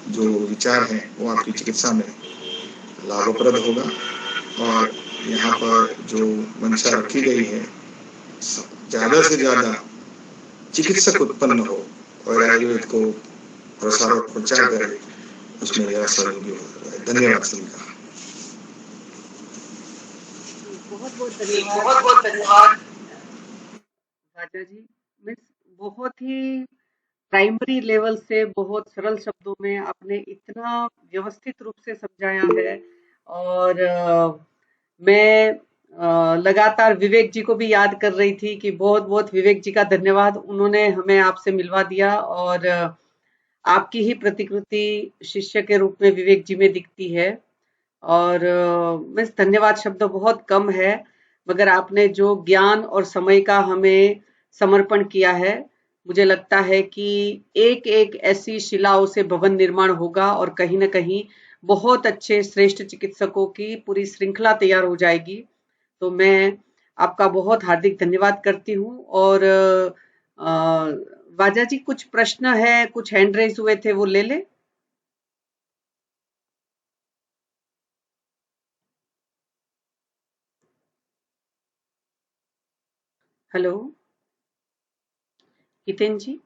जो विचार है वो आपकी चिकित्सा में लाभप्रद होगा और यहाँ पर जो मंशा रखी गई है ज्यादा से ज्यादा चिकित्सक उत्पन्न हो और आयुर्वेद को प्रसार और प्रचार करे, उसमें यह सहयोगी हो। धन्यवाद सभी का। बहुत बहुत धन्यवाद राजा जी। बहुत ही प्राइमरी लेवल से बहुत सरल शब्दों में आपने इतना व्यवस्थित रूप से समझाया है और मैं लगातार विवेक जी को भी याद कर रही थी कि बहुत बहुत विवेक जी का धन्यवाद, उन्होंने हमें आपसे मिलवा दिया और आपकी ही प्रतिकृति शिष्य के रूप में विवेक जी में दिखती है। और मैं धन्यवाद शब्द बहुत कम है, मगर आपने जो ज्ञान और समय का हमें समर्पण किया है, मुझे लगता है कि एक एक ऐसी शिलाओं से भवन निर्माण होगा और कहीं ना कहीं बहुत अच्छे श्रेष्ठ चिकित्सकों की पूरी श्रृंखला तैयार हो जाएगी। तो मैं आपका बहुत हार्दिक धन्यवाद करती हूँ। और वाजा जी कुछ प्रश्न है, कुछ हैंड रेज हुए थे, वो ले ले। हेलो हितेन जी।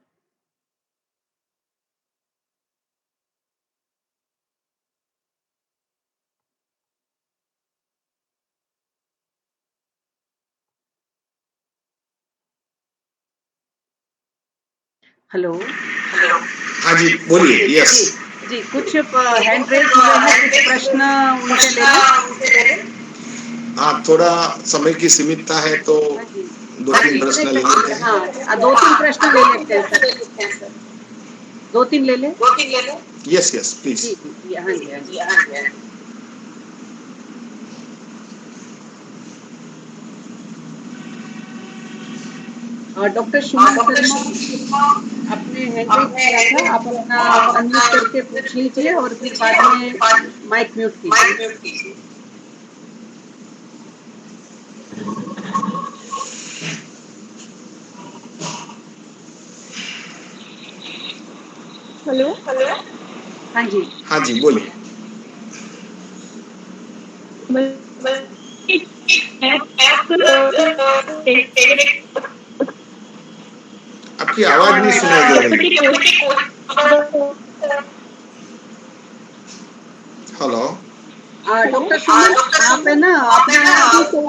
हेलो हाँ जी बोलिए। यस जी, कुछ हैंड रेज हुए हैं, कुछ प्रश्न उनसे ले लें। हाँ, थोड़ा समय की सीमितता है तो 2-3 प्रश्न ले लेते हैं। हाँ, 2-3 प्रश्न ले लेते हैं सर। 2-3 ले लें। Yes yes please. जी हाँ जी। डॉक्टर सुमन शर्मा, आपने हैंड रेज किया था, आप अपना अनम्यूट करके पूछ लीजिए और फिर बाद में माइक म्यूट कीजिए। हेलो हाँ जी बोलिए। आपकी आवाज नहीं सुनाई दे रही। हेलो डॉक्टर सुमन, आप है ना अपना अभी तो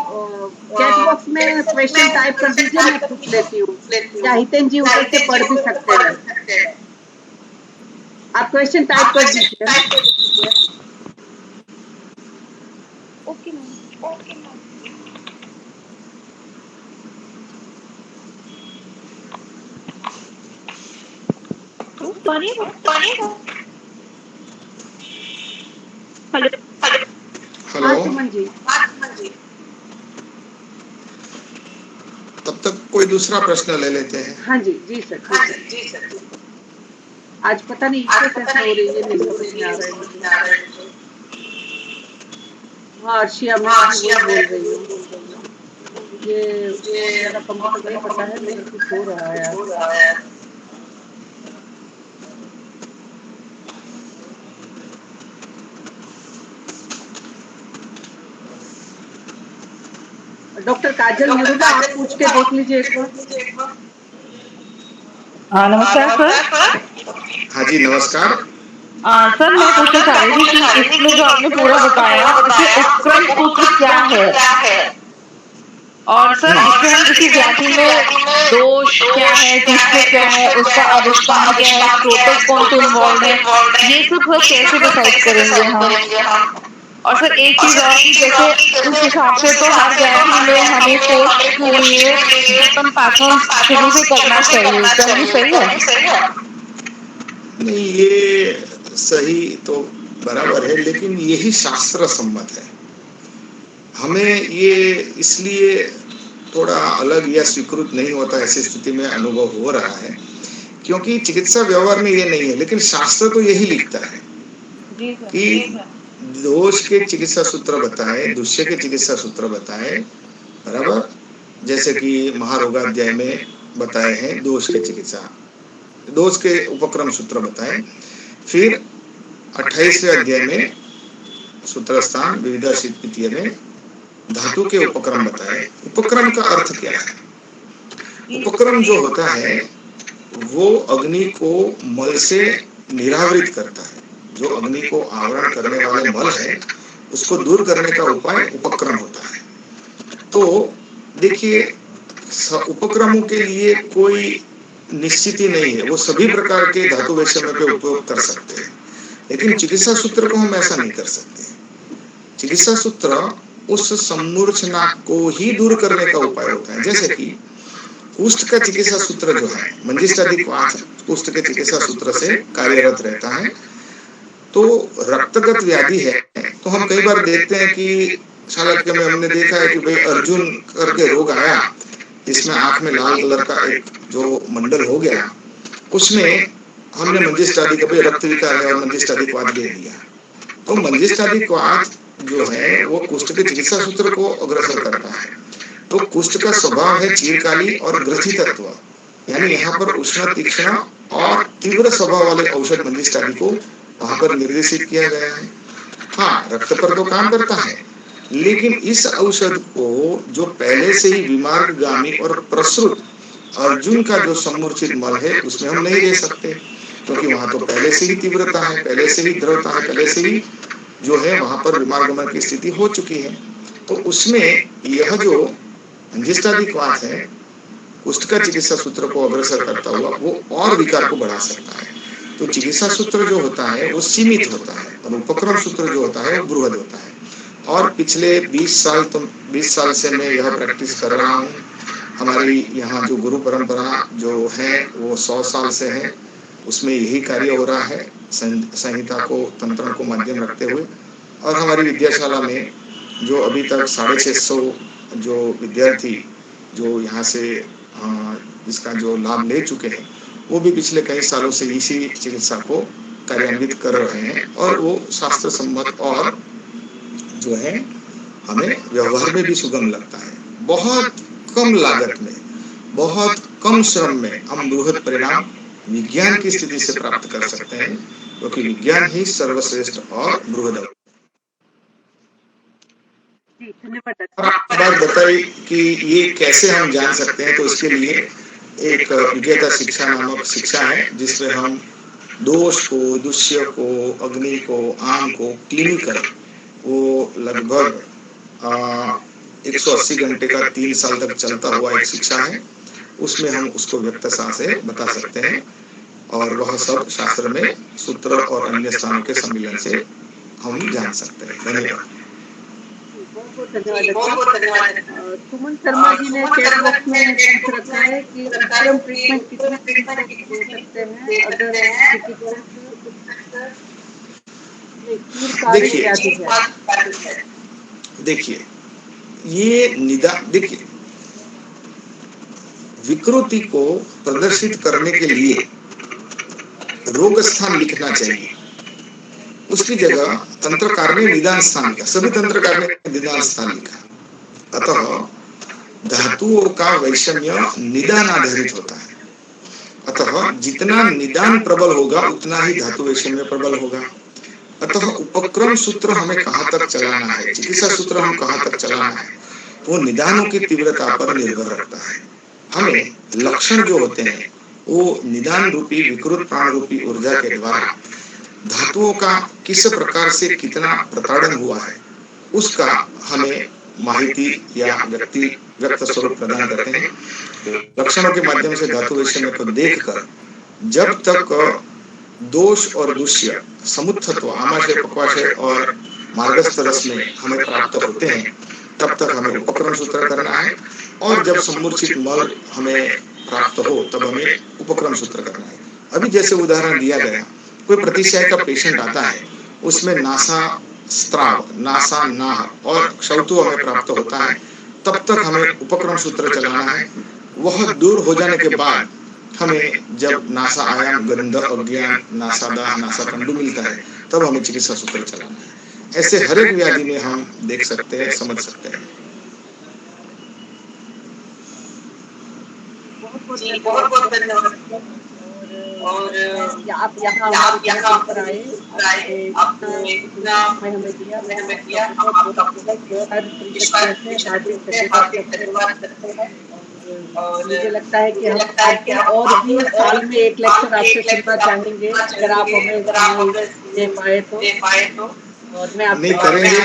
चैट बॉक्स में क्वेश्चन टाइप कर दीजिए, मैं पूछ लेती हूँ, या हितेन जी ऊपर से पढ़ भी सकते हैं। आप क्वेश्चन टाइप कर दीजिए। Okay ma'am. हेलो। हाँ सुमन जी। तब तक कोई दूसरा प्रश्न ले लेते हैं। हाँ जी जी सर। आज पता नहीं इको कैसे हो रही है, नहीं समझ में आ रहा है मुझे। हाँ अर्शिया, मैं अभी वही बोल रही हूँ, मुझे बहुत ज्यादा कंफर्ट नहीं पता है, लेकिन कुछ हो रहा है आज। डॉक्टर काजल मुरुगा, आप पूछ के देख लीजिए एक बार। नमस्कार सर। हाँ जी नमस्कार। सर मैं पूछना चाह रही थी कि इसमें जो आपने पूरा बताया इसमें उपक्रम सूत्र क्या है, और सर इसमें हम किसी व्याधि में दोष क्या है, जिससे क्या है, उसका आविष्कार क्या है, स्रोतक कौन से इन्वॉल्व है, ये सब सर कैसे डिसाइड करेंगे हम। और सर एक चीज और की, जैसे उस हिसाब से तो हर व्याधि में हमें टेस्ट के लिए न्यूनतम पैटर्न शुरू से करना चाहिए, क्या ये सही है? नहीं, ये सही तो बराबर है, लेकिन यही शास्त्र सम्मत है। हमें ये इसलिए थोड़ा अलग या स्वीकृत नहीं होता, ऐसी स्थिति में अनुभव हो रहा है, क्योंकि चिकित्सा व्यवहार में ये नहीं है, लेकिन शास्त्र तो यही लिखता है कि दोष के चिकित्सा सूत्र बताए, दुष्य के चिकित्सा सूत्र बताए, बराबर। जैसे कि महारोगाध्याय में बताए हैं दोष के चिकित्सा, दोष के उपक्रम सूत्र बताए। फिर 28वें अध्याय में सूत्रस्थान विविधा शीतपितीय में धातु के उपक्रम बताए। उपक्रम का अर्थ क्या है? उपक्रम जो होता है वो अग्नि को मल से निरावृत करता है। जो अग्नि को आवरण करने वाले मल है उसको दूर करने का उपाय उपक्रम होता है। तो देखिए, उपक्रमों के लिए कोई निश्चित ही नहीं है, वो सभी प्रकार के धातु वैषम्य पे उपयोग कर सकते हैं, लेकिन चिकित्सा सूत्र को हम ऐसा नहीं कर सकते। चिकित्सा सूत्र उस सम्मूर्छना को ही दूर करने का उपाय होता है। जैसे कि कुष्ठ का चिकित्सा सूत्र जो है मंजिष्ठादिक्वाथ, कुष्ठ के चिकित्सा सूत्र से कार्यरत रहता है। तो रक्तगत व्याधि है तो हम कई बार देखते हैं कि शालाक्य में हमने देखा है कि भाई अर्जुन करके रोग आया, जिसमें आंख में लाल कलर का एक जो मंडल हो गया, उसमें हमने मंजिष्ठादिक रक्त विकार है और मंजिष्ठादिक्वाथ दे दिया। तो मंजिष्ठादिक्वाथ जो है वो कुष्ठ के चिकित्सा सूत्र को अग्रसर करता है। तो कुष्ठ का स्वभाव है चीरकाली और ग्रथि तत्व, यानी यहाँ पर उष्ण, तीक्ष्ण और तीव्र स्वभाव वाले औषध मंजिष्ठादि को वहां पर निर्देशित किया गया है। हाँ, रक्त पर तो काम करता है, लेकिन इस औषध को जो पहले से ही विमार्गगामी और प्रसृत अर्जुन का जो सम्मूर्छित मल है उसमें हम नहीं दे सकते, क्योंकि वहां तो पहले से ही तीव्रता है, पहले से ही द्रवता है, पहले से ही जो है वहां पर विमार्गमन की स्थिति हो चुकी है। तो उसमें यह जो मंजिष्ठादिक्वाथ है, कुष्ठ का चिकित्सा सूत्र को अग्रसर करता हुआ वो और विकार को बढ़ा सकता है। तो चिकित्सा सूत्र जो होता है वो सीमित होता है और उपक्रम सूत्र जो होता है वो बृहद होता है। और पिछले 20 साल से मैं यह प्रैक्टिस कर रहा हूँ। हमारी यहाँ जो गुरु परंपरा जो है वो 100 साल से है, उसमें यही कार्य हो रहा है, संहिता को, तंत्र को माध्यम रखते हुए। और हमारी विद्याशाला में जो अभी तक 650 जो विद्यार्थी जो यहाँ से इसका जो लाभ ले चुके हैं, वो भी पिछले कई सालों से इसी चिकित्सा को कार्यान्वित कर रहे हैं, और वो शास्त्र सम्मत और जो है हमें व्यवहार में भी सुगम लगता है। बहुत कम लागत में, बहुत कम श्रम में हम बृहद परिणाम विज्ञान की स्थिति से प्राप्त कर सकते हैं, क्योंकि विज्ञान ही सर्वश्रेष्ठ और बृहद। जी, धन्यवाद और डॉक्टर। आप बात बताई कि ये कैसे हम जान सकते हैं, तो इसके लिए एक विज्ञता शिक्षा नामक शिक्षा है जिसमें हम दोष को, दुष्य को, अग्नि को, आम को क्लिनिकल, वो लगभग 180 घंटे का 3 साल तक चलता हुआ एक शिक्षा है। उसमें हम उसको व्यक्तता से बता सकते हैं और वह सब शास्त्र में सूत्र और अन्य स्थानों के सम्मिलन से हम जान सकते हैं। धन्यवाद। बहुत बहुत धन्यवाद डॉक्टर। सुमन शर्मा जी ने चैट बॉक्स में पूछ रखा है कि उपक्रम ट्रीटमेंट कितने दिन तक दे सकते हैं अगर चिकित्सक में कीर कार्य व्याधि है? देखिए, ये निदान, देखिए विकृति को प्रदर्शित करने के लिए रोग स्थान लिखना चाहिए, उसकी जगह तंत्रकार ने निदान स्थान लिखा, सभी तंत्रकार ने निदान स्थान लिखा। अतः धातुओं का वैषम्य निदान आधारित होता है। अतः जितना निदान प्रबल होगा उतना ही धातु वैषम्य प्रबल होगा। अतः उपक्रम सूत्र हमें कहाँ तक चलाना है, चिकित्सा सूत्र हम कहाँ तक चलाना है, वो निदानों की तीव्रता पर निर्भर रखता है। हमें लक्षण जो होते हैं वो निदान रूपी विकृत प्राण रूपी ऊर्जा के द्वारा धातुओं का किस प्रकार से कितना प्रताड़न हुआ है उसका हमें माहिती या व्यक्त स्वरूप प्रदान करते हैं। लक्षणों के माध्यम से धातु वैषम्य को देखकर जब तक दोष और दुष्य समुत्थत्व आमाशय, पक्वाशय और मार्गस्थ रस में हमें प्राप्त होते हैं तब तक हमें उपक्रम सूत्र करना है, और जब सम्मूर्छित मल हमें प्राप्त हो तब हमें उपक्रम सूत्र करना है। अभी जैसे उदाहरण दिया गया, कोई प्रतिशय का पेशेंट आता है, उसमें नासा स्त्राव, नासा नाह और क्षौतु हमें प्राप्त होता है, तब तक हमें उपक्रम सूत्र चलाना है। वह दूर हो जाने के बाद हमें जब नासा आयाम, गंध, अज्ञान, नासादाह, नासा कंडू मिलता है तब हमें चिकित्सा सूत्र चलाना है। ऐसे हर एक व्याधि में हम देख सकते हैं, समझ सकते हैं। बहुत बहुत धन्यवाद। और आप यहाँ पर आए, आपने इतना समय हमें दिया, हम आपका बहुत धन्यवाद करते हैं। और मुझे लगता है कि हम और भी साल में एक लेक्चर आपसे सुनना चाहेंगे अगर आप हमें दे पाए तो। और मैं आपसे करेंगे।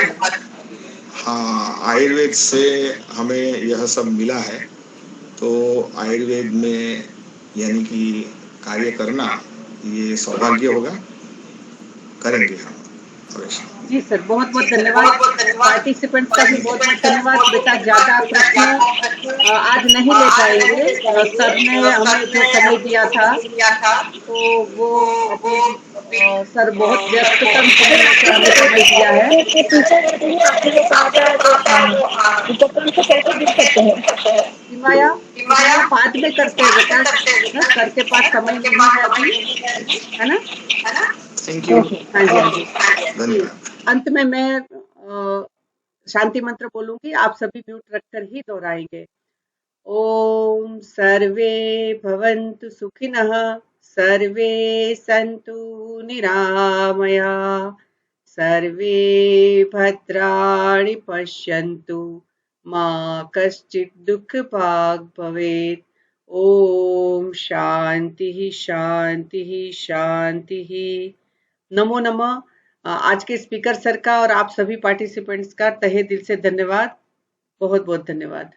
हाँ, आयुर्वेद से हमें यह सब मिला है, तो आयुर्वेद में यानी कि कार्य करना ये सौभाग्य होगा, करेंगे हम अवश्य। जी सर, बहुत बहुत धन्यवाद। पार्टिसिपेंट का भी बहुत बहुत धन्यवाद। बेटा ज्यादा प्रश्न आज नहीं ले पाएंगे, सर ने हमें जो समय दिया था तो वो सर बहुत व्यस्ततम समय से हमें समय दिया है। हिमाया बाद में करते हैं बेटा, सर के पास समय नहीं है अभी, है ना? Thank you. हाँ जी। अंत में मैं शांति मंत्र बोलूंगी, आप सभी म्यूट रखकर ही दोहराएंगे। ओम सर्वे भवन्तु सुखिनः, सर्वे सन्तु निरामया, सर्वे भद्राणि पश्यन्तु, मा कश्चित् दुःखभाग् भवेत्। ओम शांति शांति शांति। नमो नमः। आज के स्पीकर सर का और आप सभी पार्टिसिपेंट्स का तहे दिल से धन्यवाद। बहुत बहुत धन्यवाद।